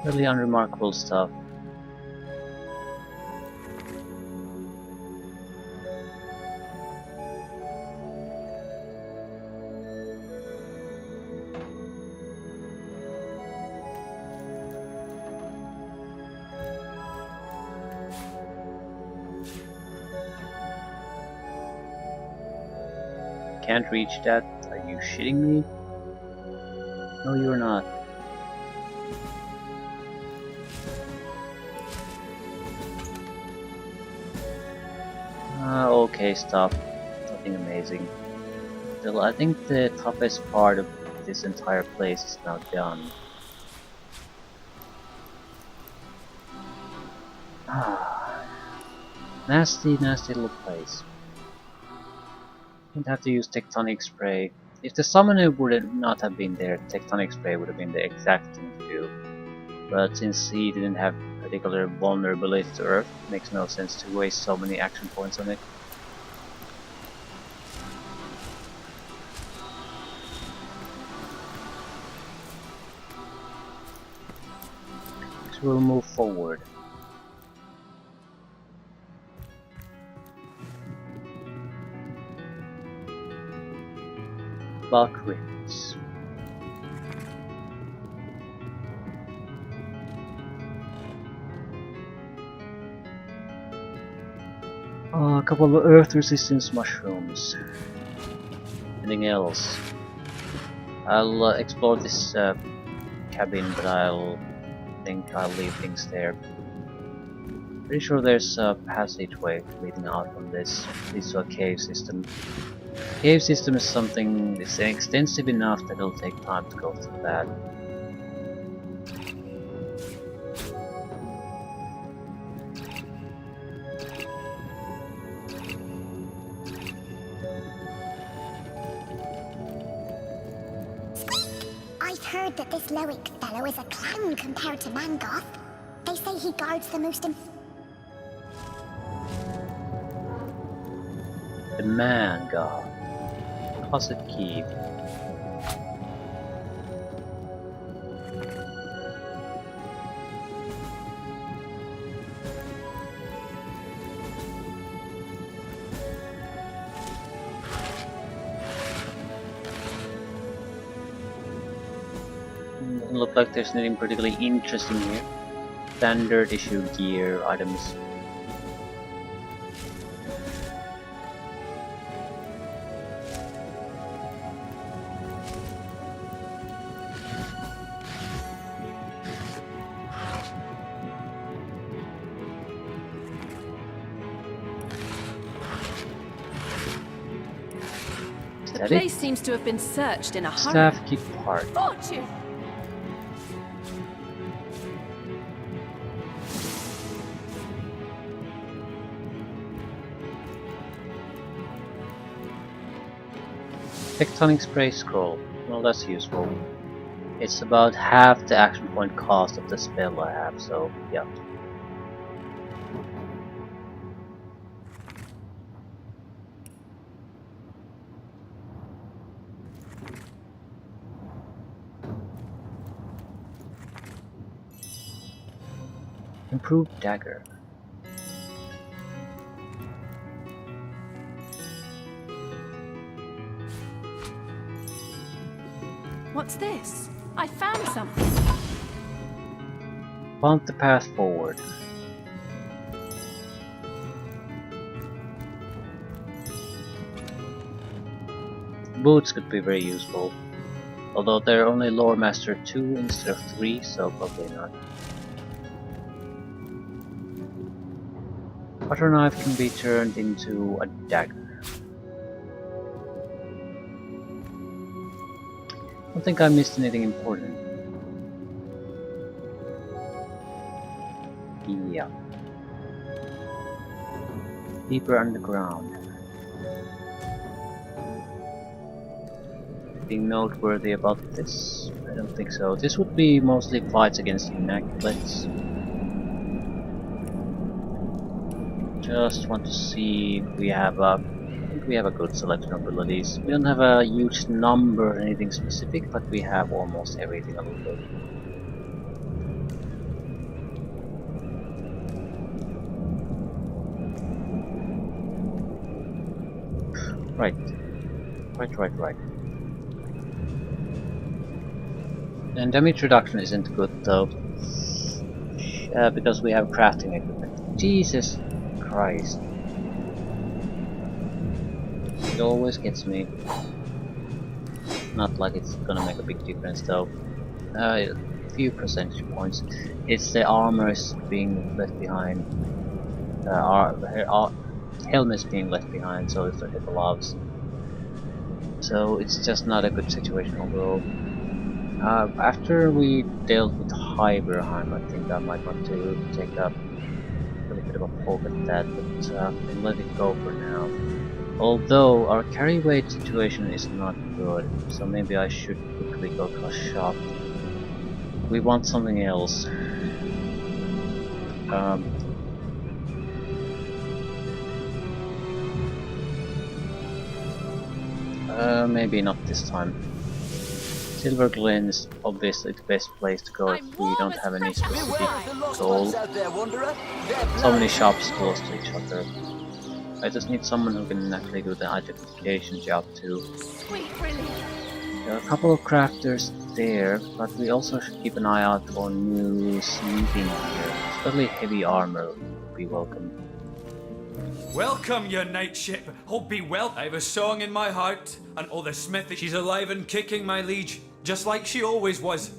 Really unremarkable stuff. Can't reach that? Are you shitting me? No, you're not. Okay, stop. Nothing amazing. Still, I think the toughest part of this entire place is now done. Nasty little place. Didn't have to use tectonic spray. If the summoner would not have been there, tectonic spray would have been the exact thing to do. But since he didn't have particular vulnerability to Earth, it makes no sense to waste so many action points on it. So we'll move forward. Bulk rifts. A couple of earth resistance mushrooms. Anything else? I'll explore this cabin, but I'll leave things there. Pretty sure there's a passageway leading out from this. Leads to a cave system. Cave system is something that's extensive enough that it'll take time to go through that. I've heard that this Loic fellow is a clown compared to Mangoth. They say he guards the most The man god. Closet key. Doesn't look like there's anything particularly interesting here. Standard issue gear items. The place seems to have been searched in a hurry. Staff key part. Fortune! Tectonic spray scroll. Well, that's useful. It's about half the action point cost of the spell I have, so yeah. Improved dagger. What's this? I found something. Found the path forward. Boots could be very useful, although they're only lore master 2 instead of 3, so probably not. Butter knife can be turned into a dagger. I don't think I missed anything important. Yeah. Deeper underground. Anything noteworthy about this? I don't think so. This would be mostly fights against Immaculates. Just want to see if we have a... I think we have a good selection of abilities. We don't have a huge number or anything specific, but we have almost everything a little bit. Right. And damage reduction isn't good though, because we have crafting equipment. Jesus Christ. It always gets me. Not like it's gonna make a big difference though. A few percentage points. It's the armor is being left behind. Helmet is being left behind, so it's the gloves. So it's just not a good situation overall. After we dealt with Hyberheim, I think I might want to take a little bit of a poke at that, but I'll let it go for now. Although our carry weight situation is not good, so maybe I should quickly go to a shop. We want something else. Maybe not this time. Silver Glen is obviously the best place to go if we don't have any specific goal. So many shops close to each other. I just need someone who can actually do the identification job too. Sweet relief. There are a couple of crafters there, but we also should keep an eye out for new smithing gear. Especially heavy armor would be welcome. Welcome, your knightship. Hope be well. I've a song in my heart, and all the smithy. She's alive and kicking, my liege, just like she always was.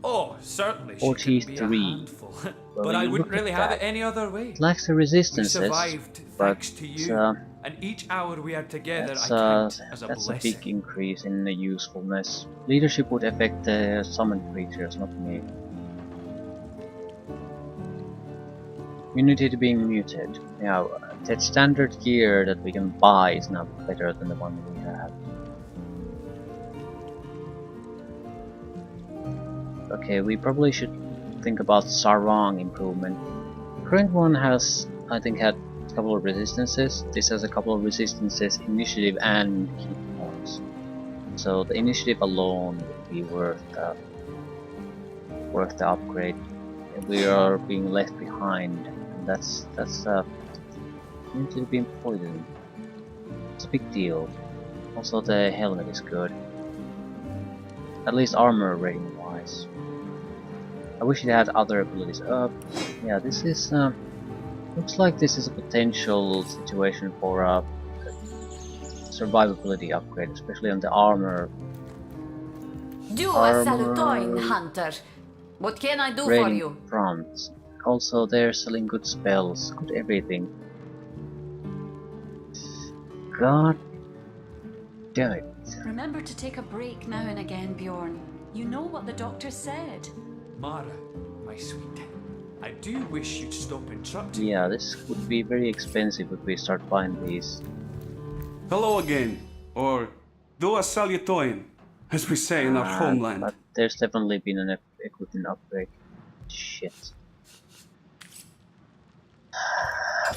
Oh, certainly she can be a 43. handful, Well, but I you wouldn't look at really have it that. any other way. It lacks the We resistances, survived but thanks to you, and each hour we are together I count as a that's a blessing. big increase in the usefulness. Leadership would affect the summoned creatures, not me. Unity being muted. Yeah, that standard gear that we can buy is now better than the one we have. Okay, we probably should think about Sarang improvement. Current one has, I think, had a couple of resistances. This has a couple of resistances, initiative and hit points. So the initiative alone would be worth the upgrade. We are being left behind. That's initiative being poisoned. It's a big deal. Also, the helmet is good. At least armor rating wise. I wish it had other abilities. Yeah, this is looks like this is a potential situation for a survivability upgrade, especially on the armor. Do a Armor salutoin, Hunter. What can I do for rating you? prompts. Also, they're selling good spells, good everything. God damn it. Remember to take a break now and again, Bjorn. You know what the doctor said. Mara, my sweet, I do wish you'd stop interrupting. Yeah, this would be very expensive if we start buying these. Hello again, or do a salutoin, as we say in our homeland. But there's definitely been an equipment upgrade. Shit.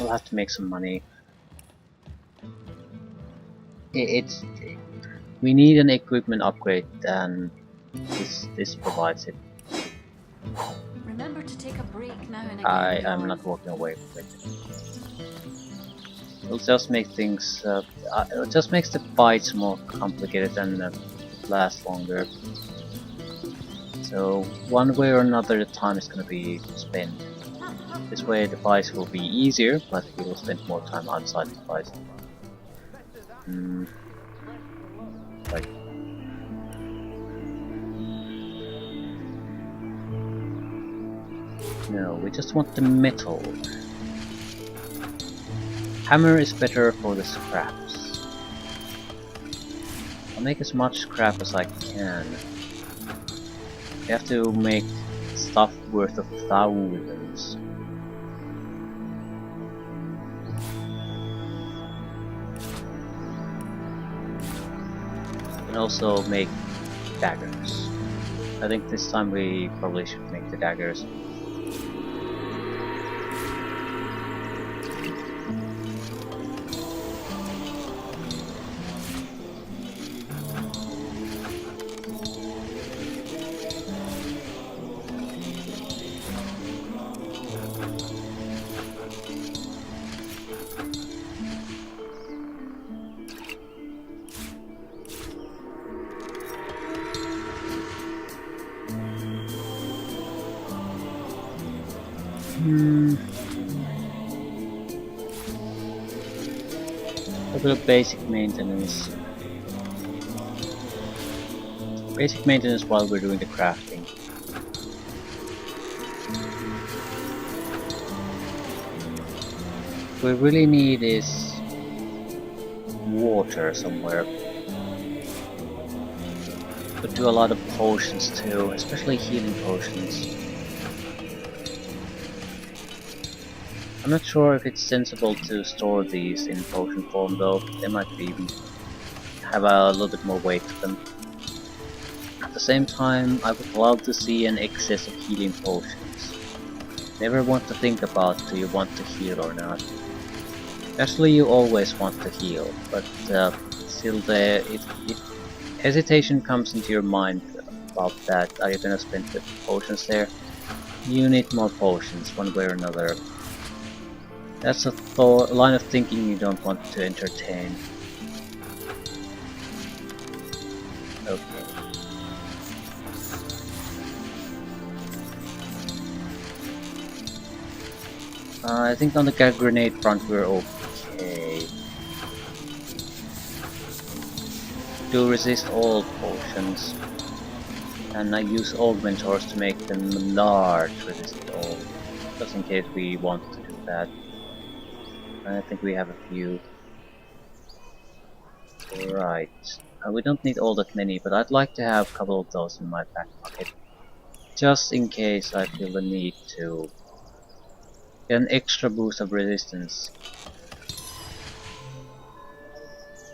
We'll have to make some money. We need an equipment upgrade, and this provides it. Remember to take a break now and again. I am Bjorn. not walking away from it. It'll just make things. It just makes the fights more complicated and last longer. So one way or another, the time is gonna be spent. This way, the fights will be easier, but we will spend more time outside the fights. Right. No, we just want the metal. Hammer is better for the scraps. I'll make as much scrap as I can. We have to make stuff worth of thousands. And also make daggers. I think this time we probably should make the daggers. A bit of basic maintenance. Basic maintenance while we're doing the crafting. What we really need is water somewhere. But do a lot of potions too, especially healing potions. I'm not sure if it's sensible to store these in potion form though. They might even have a little bit more weight to them. At the same time, I would love to see an excess of healing potions. Never want to think about do you want to heal or not. Actually, you always want to heal, but still if hesitation comes into your mind about that, are you gonna spend the potions there? You need more potions one way or another. That's a line of thinking you don't want to entertain. Okay. I think on the grenade front we're okay. Do resist all potions. And I use augmentors to make them large resist all. Just in case we want to do that. I think we have a few. Right. We don't need all that many, but I'd like to have a couple of those in my back pocket. Just in case I feel the need to get an extra boost of resistance.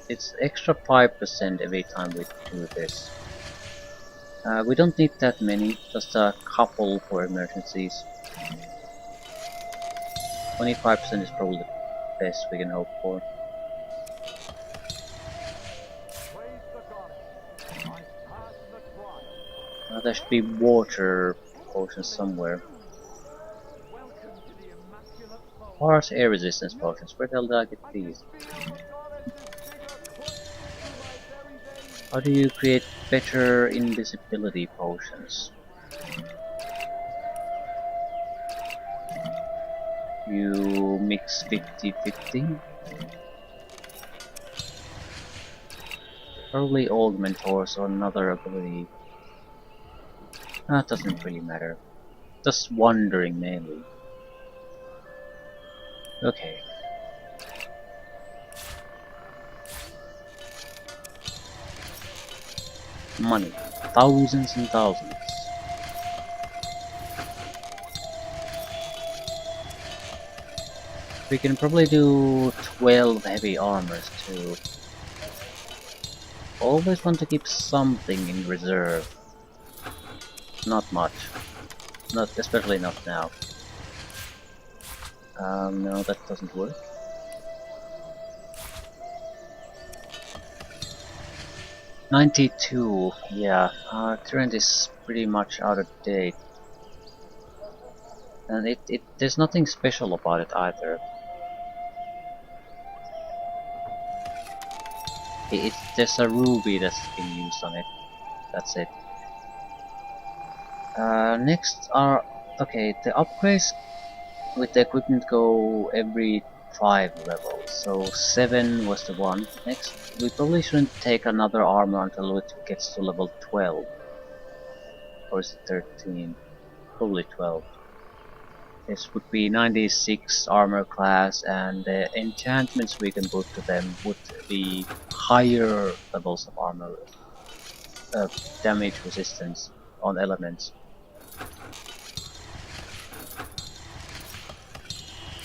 It's extra 5% every time we do this. We don't need that many, just a couple for emergencies. 25% is probably the best we can hope for. There should be water potions somewhere. Harsh air resistance potions, where the hell did I get these? How do you create better invisibility potions? You mix 50-50? Probably augmentors or another ability. That doesn't really matter. Just wondering mainly. Okay. Money. Thousands and thousands. We can probably do 12 heavy armors too. Always want to keep something in reserve. Not much. Not especially not now. No, that doesn't work. $92. Yeah, our current is pretty much out of date. And there's nothing special about it either. There's a ruby that's been used on it. That's it. Next are... Okay, the upgrades with the equipment go every 5 levels, so 7 was the one. Next, we probably shouldn't take another armor until it gets to level 12. Or is it 13? Probably 12. This would be 96 armor class, and the enchantments we can put to them would be higher levels of armor, damage resistance on elements.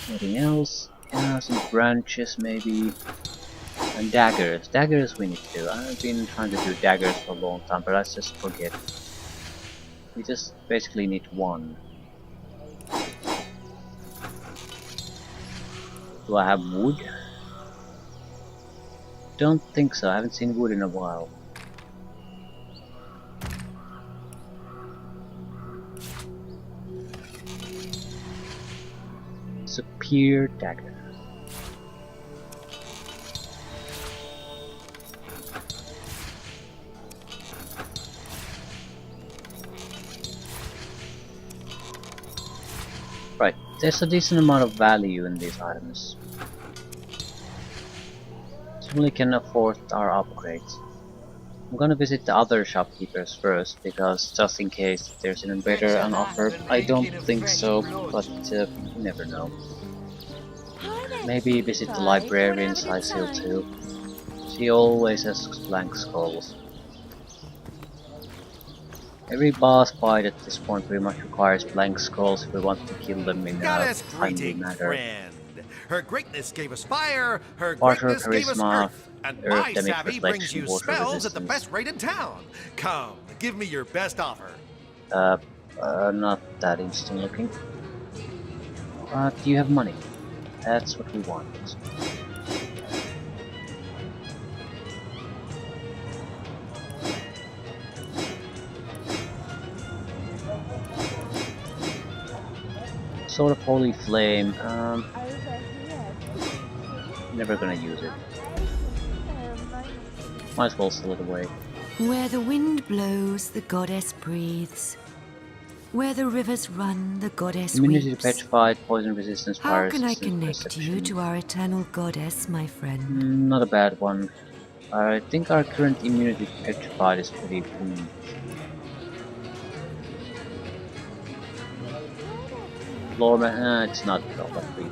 Anything else? Yeah, some branches maybe. And daggers. Daggers we need to do. I've been trying to do daggers for a long time, but I just forget. We just basically need one. Do I have wood? Don't think so. I haven't seen wood in a while. Superior dagger. Right, there's a decent amount of value in these items. Certainly can afford our upgrades. I'm gonna visit the other shopkeepers first, because just in case there's even better an offer. I don't think so, but you never know. Maybe visit the librarian's Ice Hill too. She always has blank skulls. Every boss fight at this point pretty much requires blank skulls if we want to kill them in a timely manner. Friend. Her greatness gave us fire, her Water, greatness gave us charisma, earth, and earth my damage savvy brings reflection, you water spells at the resistance. best rate in town. Come, give me your best offer. Not that interesting looking. Do you have money? That's what we want. Sword of Holy Flame, never gonna use it. Might as well sell it away. Where the wind blows, the goddess breathes. Where the rivers run, the goddess Immunity to weeps. petrified, poison resistance, How fire can I resistance, connect you perception. to our eternal goddess, my friend? Not a bad one. I think our current immunity to petrified is pretty weak. Lore, it's not all that weak.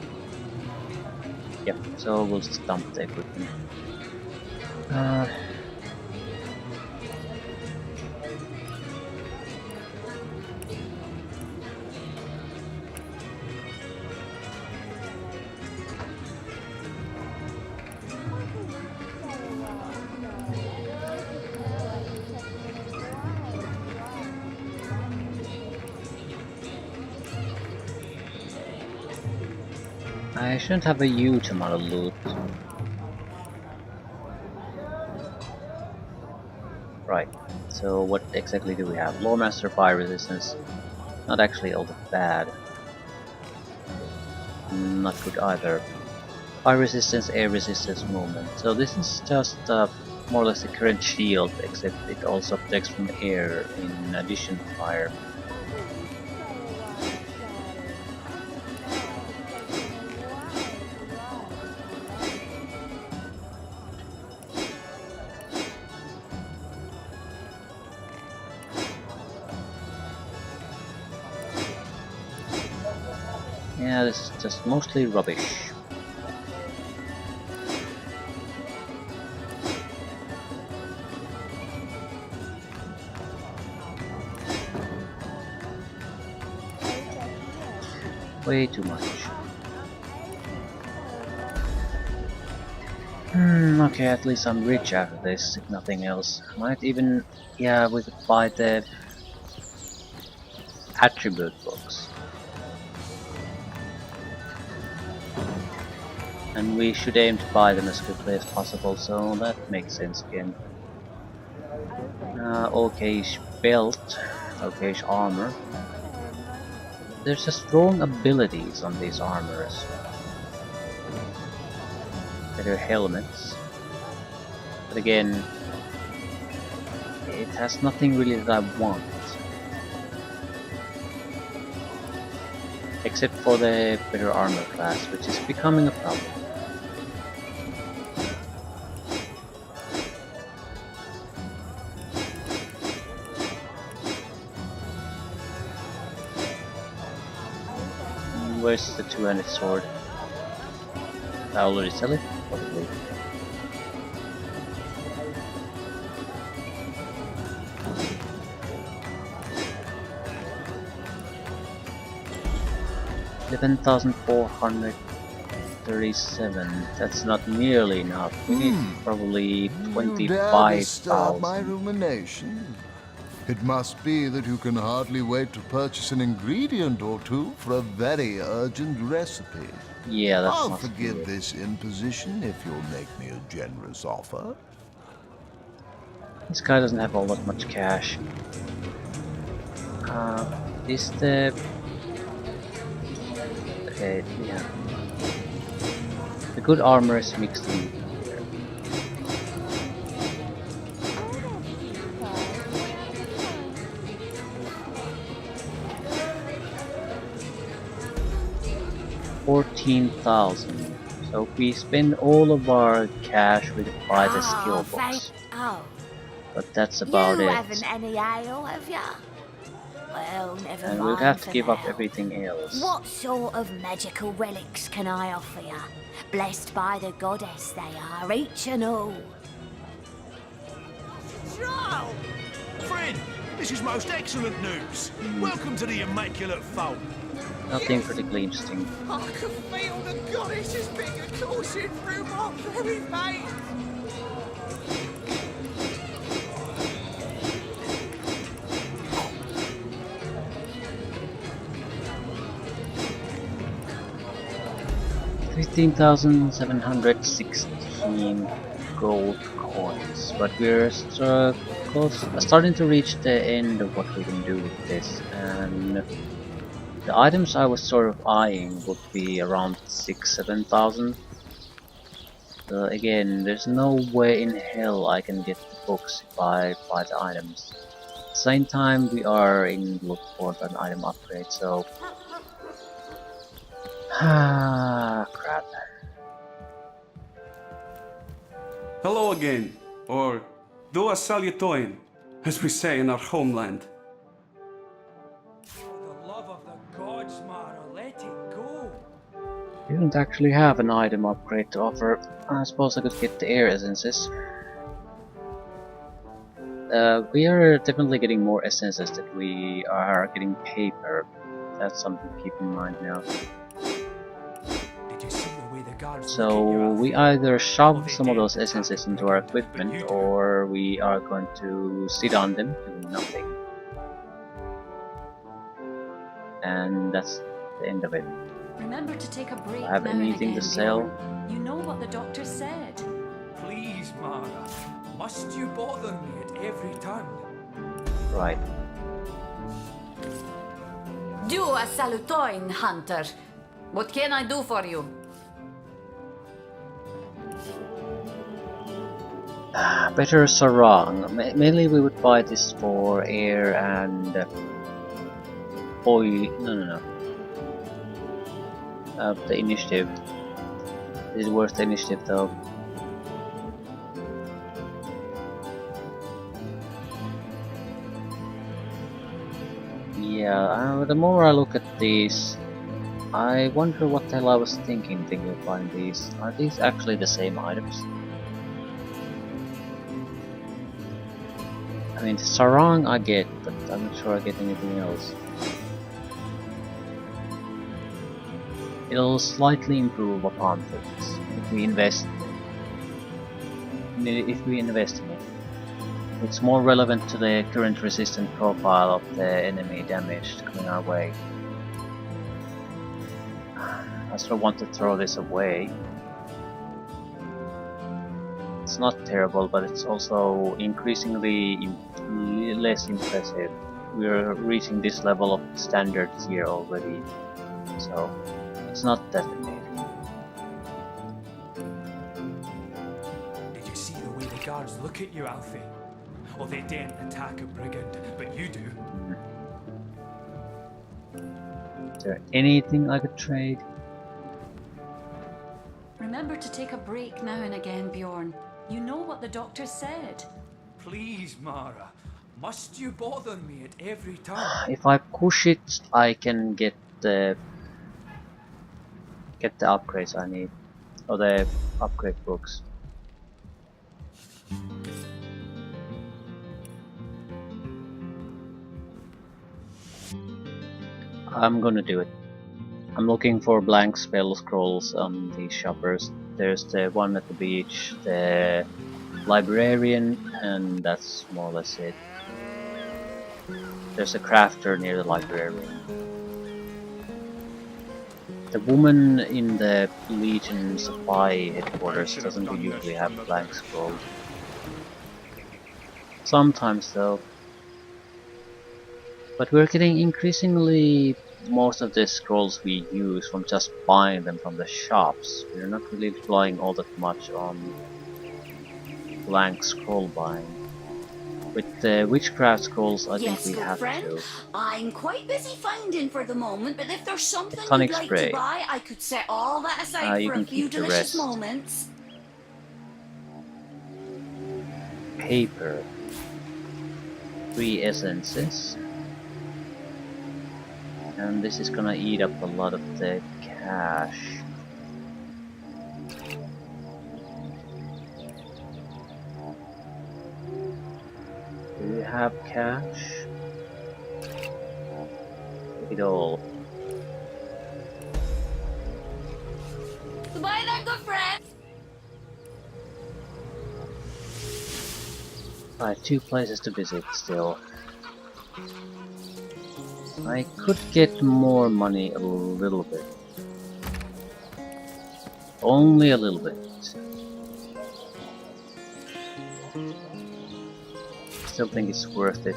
Yep, so we'll just dump the equipment. I shouldn't have a huge amount of loot. Right, so what exactly do we have? Loremaster fire resistance. Not actually all that bad. Not good either. Fire resistance, air resistance, movement. So this is just more or less a current shield, except it also protects from air in addition to fire. Yeah, this is just mostly rubbish. Way too much. Okay, at least I'm rich after this, if nothing else. Might even, yeah, we could buy the attribute books. And we should aim to buy them as quickly as possible, so that makes sense again. Okayish belt, okayish armor. There's a strong abilities on these armors. Better helmets. But again, it has nothing really that I want. Except for the better armor class, which is becoming a problem. Where's the two-handed sword? I already sell it? Probably. $11,437. That's not nearly enough. We need probably 25,000. My rumination. It must be that you can hardly wait to purchase an ingredient or two for a very urgent recipe. Yeah, that's I'll forgive this imposition if you'll make me a generous offer. This guy doesn't have all that much cash. Is the... Okay, yeah. The good armor is mixed in here. $14,000. So if we spend all of our cash, we can buy the skill books. But that's about you it. haven't any ale, have ya? Well, never And mind. we'll have to for give now. up everything else. What sort of magical relics can I offer ya? Blessed by the goddess they are, each and all. Drow! Friend, this is most excellent news. Welcome to the Immaculate Fold. Nothing particularly interesting. I can feel the goddess's finger coursing through my very veins. $15,716 gold coins, but we're starting to reach the end of what we can do with this, and the items I was sort of eyeing would be around 6,000-7,000. Again, there's no way in hell I can get the books if I buy the items. same time, we are in look for an item upgrade, so... crap. Hello again, or Dua Salutoin, as we say in our homeland. For the love of the gods, Mara, let it go. We don't actually have an item upgrade to offer. I suppose I could get the air essences. We are definitely getting more essences than we are getting paper. That's something to keep in mind now. Did you see the way the guards So look at you, we Alfie? either shove they some of did those attack essences the into our brigand, but equipment, you do. or we are going to sit on them, do nothing. And that's the end of it. Remember to take a break Do I have now and anything again, to sell? Bjorn. You know what the doctor said. Please, Mara, must you bother me at every turn? Right. Dua Salutoin, Hunter. What can I do for you? Better sarong. Mainly we would buy this for air and oil. No. The initiative. Is it worth the initiative though? Yeah, the more I look at these, I wonder what the hell I was thinking of buying these. Are these actually the same items? I mean, the sarong I get, but I'm not sure I get anything else. It'll slightly improve upon things if we invest. If we invest in it. It's more relevant to the current resistant profile of the enemy damage coming our way. I sort of want to throw this away. It's not terrible, but it's also increasingly less impressive. We're reaching this level of standards here already, so it's not that amazing. Did you see the way the guards look at you, Alfie? Or they daren't attack a brigand, but you do. Is there anything I could trade? Remember to take a break now and again, Bjorn. You know what the doctor said. Please, Mara, must you bother me at every turn? If I push it, I can get the upgrades I need, or the upgrade books. I'm gonna do it. I'm looking for blank spell scrolls on the shoppers. There's the one at the beach, the librarian, and that's more or less it. There's a crafter near the librarian. The woman in the Legion supply headquarters doesn't usually have a blank scroll. Sometimes though. But we're getting increasingly most of the scrolls we use from just buying them from the shops. We're not really relying all that much on blank scroll buying. With the witchcraft scrolls, I Yes, think we good have friend. to. I'm quite busy finding for the moment, but if there's something tonic you'd like spray. to buy, I could set all that aside You for a can few keep the delicious rest. moments. Paper. 3 essences. And this is gonna eat up a lot of the cash. Do we have cash? Take it all. Goodbye there, good friend. I have 2 places to visit still. I could get more money a little bit. Only a little bit. Still think it's worth it.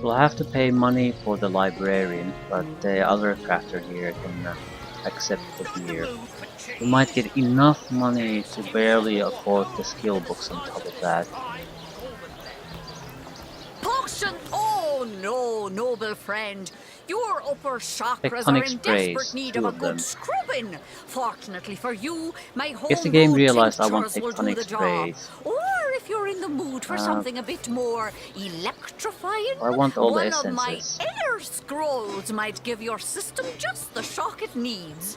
We'll have to pay money for the librarian, but the other crafter here can accepted here. We might get enough money to barely afford the skill books on top of that. Potion! Oh no, noble friend. Your upper chakras are Tectonic in desperate sprays, need 2 of a of them. good scrubbing. Fortunately for you, my Guess the game homebrewed realized I want tinctures will do tectonic the job. sprays. Or if you're in the mood for something a bit more electrifying, I want all the one of my essences. air scrolls might give your system just the shock it needs.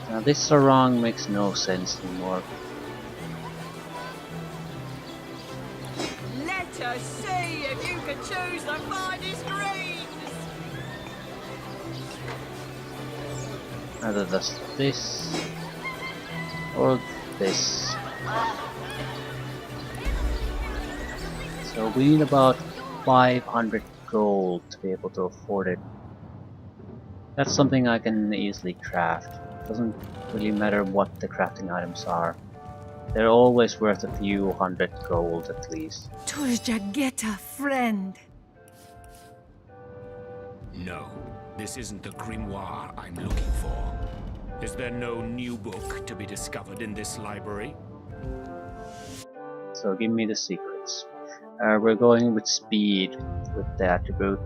Now this sarong makes no sense anymore. Let us see if you can choose the finest greens. Either this or this. So we need about 500 gold to be able to afford it. That's something I can easily craft. Doesn't really matter what the crafting items are. They're always worth a few hundred gold at least. Turjageta, friend. No, this isn't the grimoire I'm looking for. Is there no new book to be discovered in this library? So give me the secrets. We're going with speed with the attribute.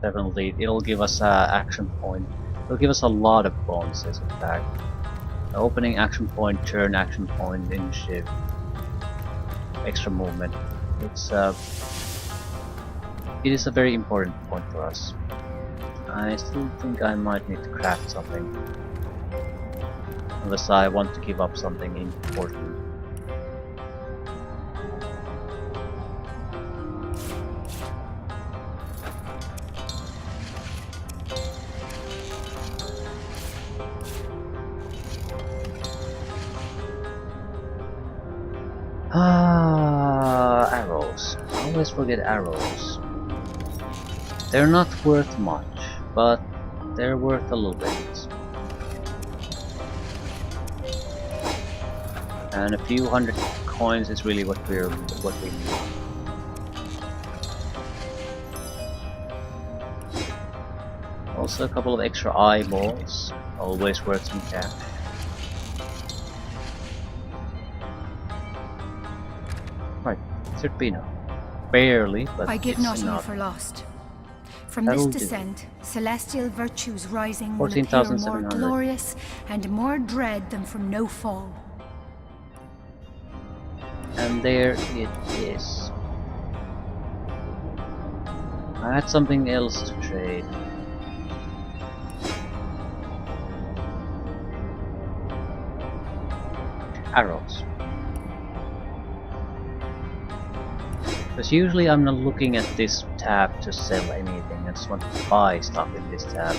Definitely, it'll give us an action point. It'll give us a lot of bonuses in fact. Opening action point, turn action point, initiative, extra movement. It is a very important point for us. I still think I might need to craft something. Unless I want to give up something important. Arrows. I always forget arrows. They're not worth much, but they're worth a little bit. And a few hundred coins is really what we need. Also a couple of extra eyeballs, always worth some cash. Right, Serpino. Barely, but I give it's not enough. ye for lost. From That'll this do. descent, celestial virtues rising will appear more 14,700. glorious and more dread than from no fall. And there it is. I had something else to trade. Arrows. Because usually I'm not looking at this tab to sell anything, I just want to buy stuff in this tab.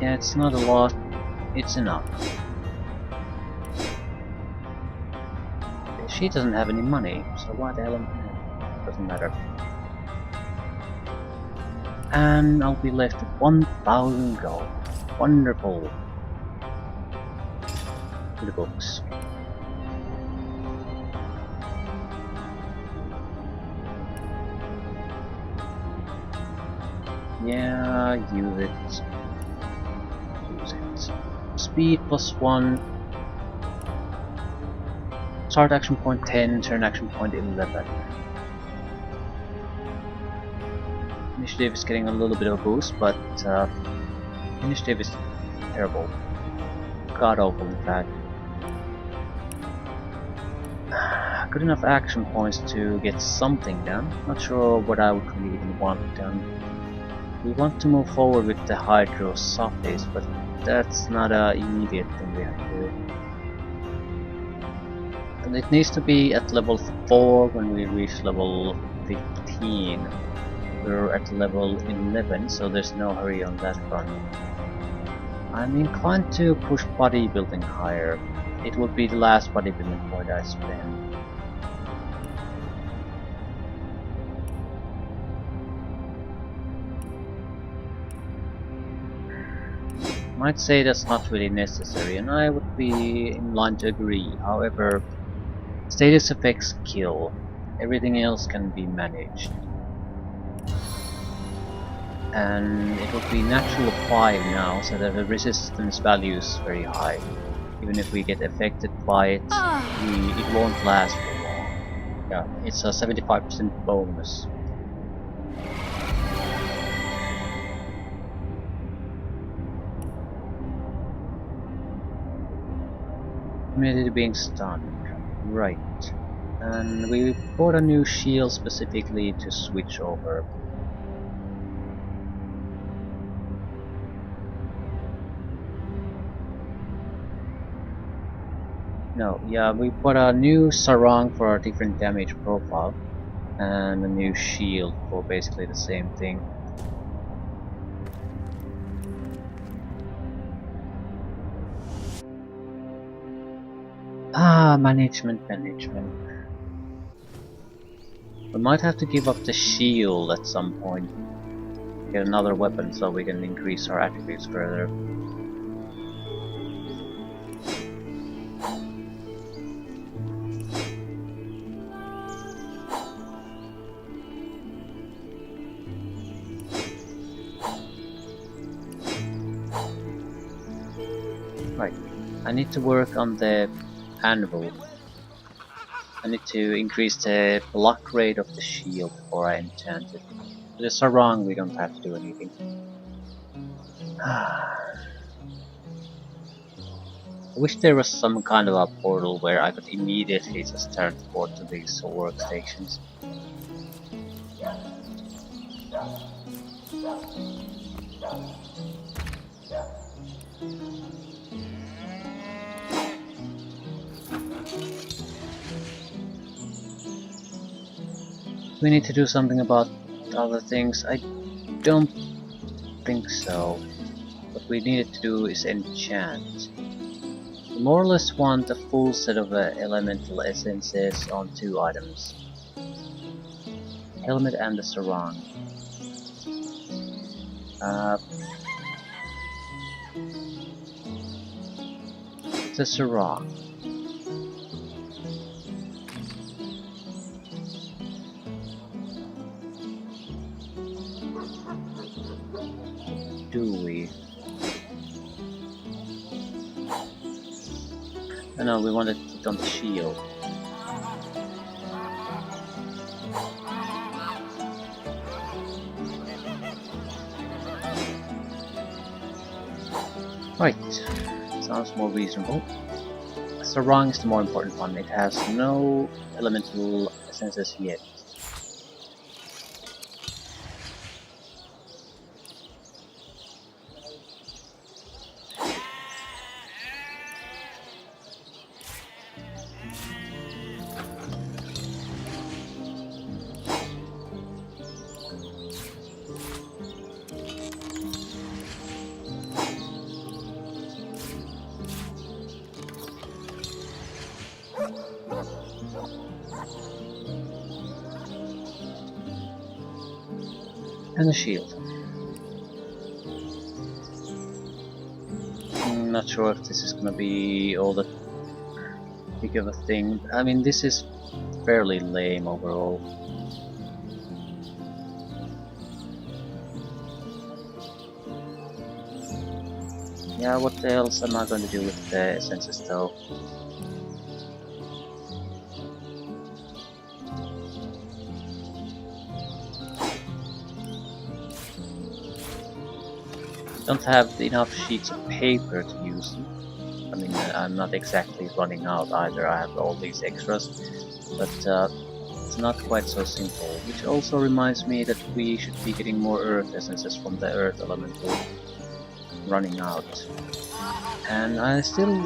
Yeah, it's not a lot, it's enough. She doesn't have any money, so why the hell am I? Doesn't matter. And I'll be left with 1,000 gold. Wonderful. To the books. Yeah, use it. Use it. Speed +1. Start action point 10, turn action point 11. Initiative is getting a little bit of a boost, but initiative is terrible. God awful in fact. Good enough action points to get something done. Not sure what I would really even want done. We want to move forward with the Hydro Softies, but that's not an immediate thing we have to do. And it needs to be at level 4 when we reach level 15. We're at level 11, so there's no hurry on that front. I'm inclined to push bodybuilding higher. It would be the last bodybuilding point I spend. Might say that's not really necessary, and I would be in line to agree. However, status effects kill. Everything else can be managed. And it would be natural 5 now, so that the resistance value is very high. Even if we get affected by it, it won't last for long. Yeah, it's a 75% bonus. Immunity to being stunned. Right. And we bought a new shield specifically to switch over. No, yeah, we put a new sarong for a different damage profile, and a new shield for basically the same thing. Management. We might have to give up the shield at some point. Get another weapon so we can increase our attributes further. Right, I need to work on the anvil. I need to increase the block rate of the shield before I enchant it. With the sarong we don't have to do anything. I wish there was some kind of a portal where I could immediately just teleport to these workstations. We need to do something about other things. I don't think so. What we needed to do is enchant. We more or less want a full set of elemental essences on 2 items. Helmet and the sarong. The sarong. Do we? Oh, no, we wanted it on the shield. Right, sounds more reasonable. Sarong is the more important one. It has no elemental essences yet. And a shield. I'm not sure if this is gonna be all that big of a thing. I mean, this is fairly lame overall. Yeah, what else am I going to do with the essences though? Don't have enough sheets of paper to use them. I mean, I'm not exactly running out either. I have all these extras, but it's not quite so simple. Which also reminds me that we should be getting more earth essences from the earth elemental. Running out, and I still,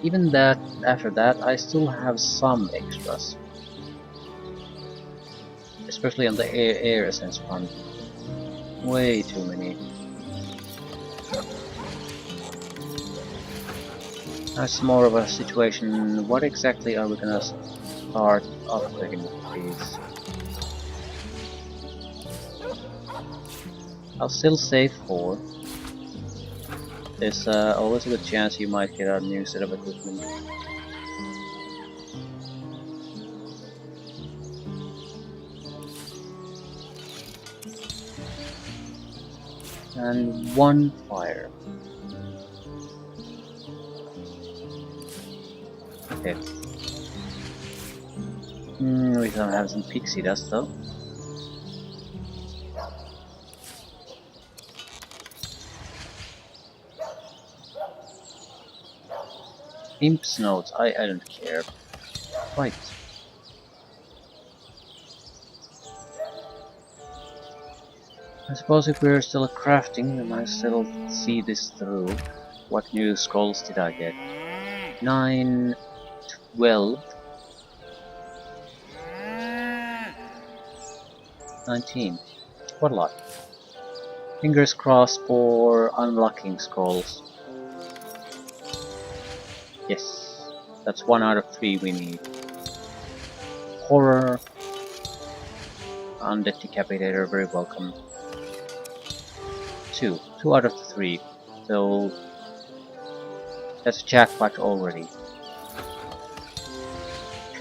even that after that, I still have some extras, especially on the air essence front. Way too many. That's more of a situation. What exactly are we gonna start upgrading with these? I'll still save 4. There's always a good chance you might get a new set of equipment. And one fire. Okay. We don't have some pixie dust though. Imp's notes, I don't care. Right. I suppose if we're still crafting, we might still see this through. What new skulls did I get? 9, 12, 19. What a lot. Fingers crossed for unlocking skulls. Yes, that's 1 out of 3 we need. Horror. Undead Decapitator, very welcome. 2 out of 3. So that's a jackpot already.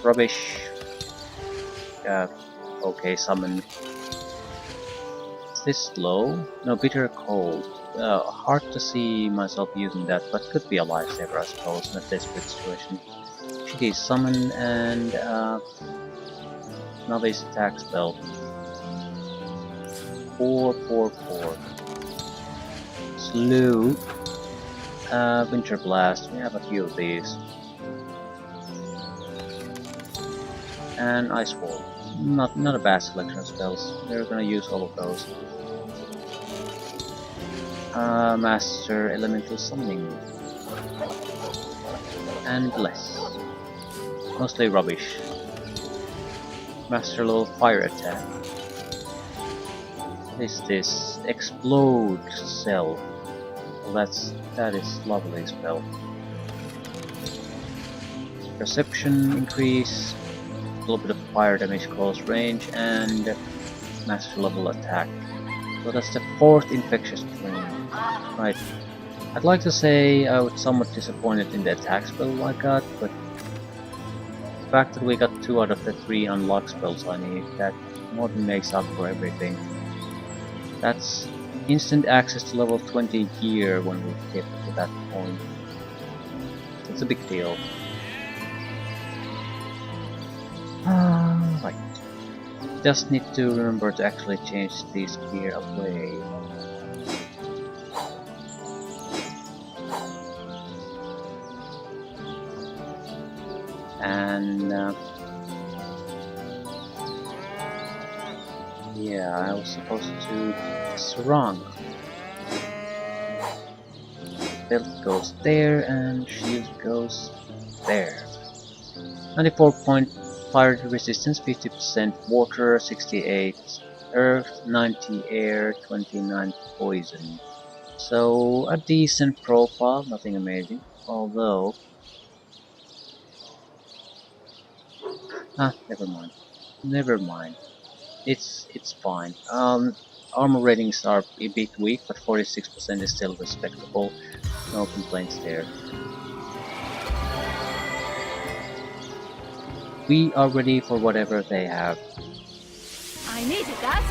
Rubbish. Okay, summon. Is this slow? No, bitter cold. Hard to see myself using that, but could be a lifesaver, I suppose, in a desperate situation. Shitty summon and novice attack spell. 4, 4, 4. Slew. Winter Blast. We have a few of these. And Ice Wall. Not a bad selection of spells. We're gonna use all of those. Master Elemental Summoning. And less. Mostly rubbish. Master level Fire Attack. What is this? Explode Cell. Well, that is lovely spell. Perception increase. A little bit of fire damage close range and master level attack. So that's the 4th infectious flame. Right. I'd like to say I was somewhat disappointed in the attack spell I got, but the fact that we got 2 out of the 3 unlocked spells I need, that more than makes up for everything. That's instant access to level 20 gear when we get to that point. It's a big deal. Right. Just need to remember to actually change this gear away. And yeah, I was supposed to Sarang. Belt goes there and shield goes there. 94 point fire resistance, 50% water, 68 earth, 90 air, 29 poison. So a decent profile, nothing amazing. Although never mind. Never mind. It's fine. Armor ratings are a bit weak, but 46% is still respectable. No complaints there. We are ready for whatever they have. I needed that.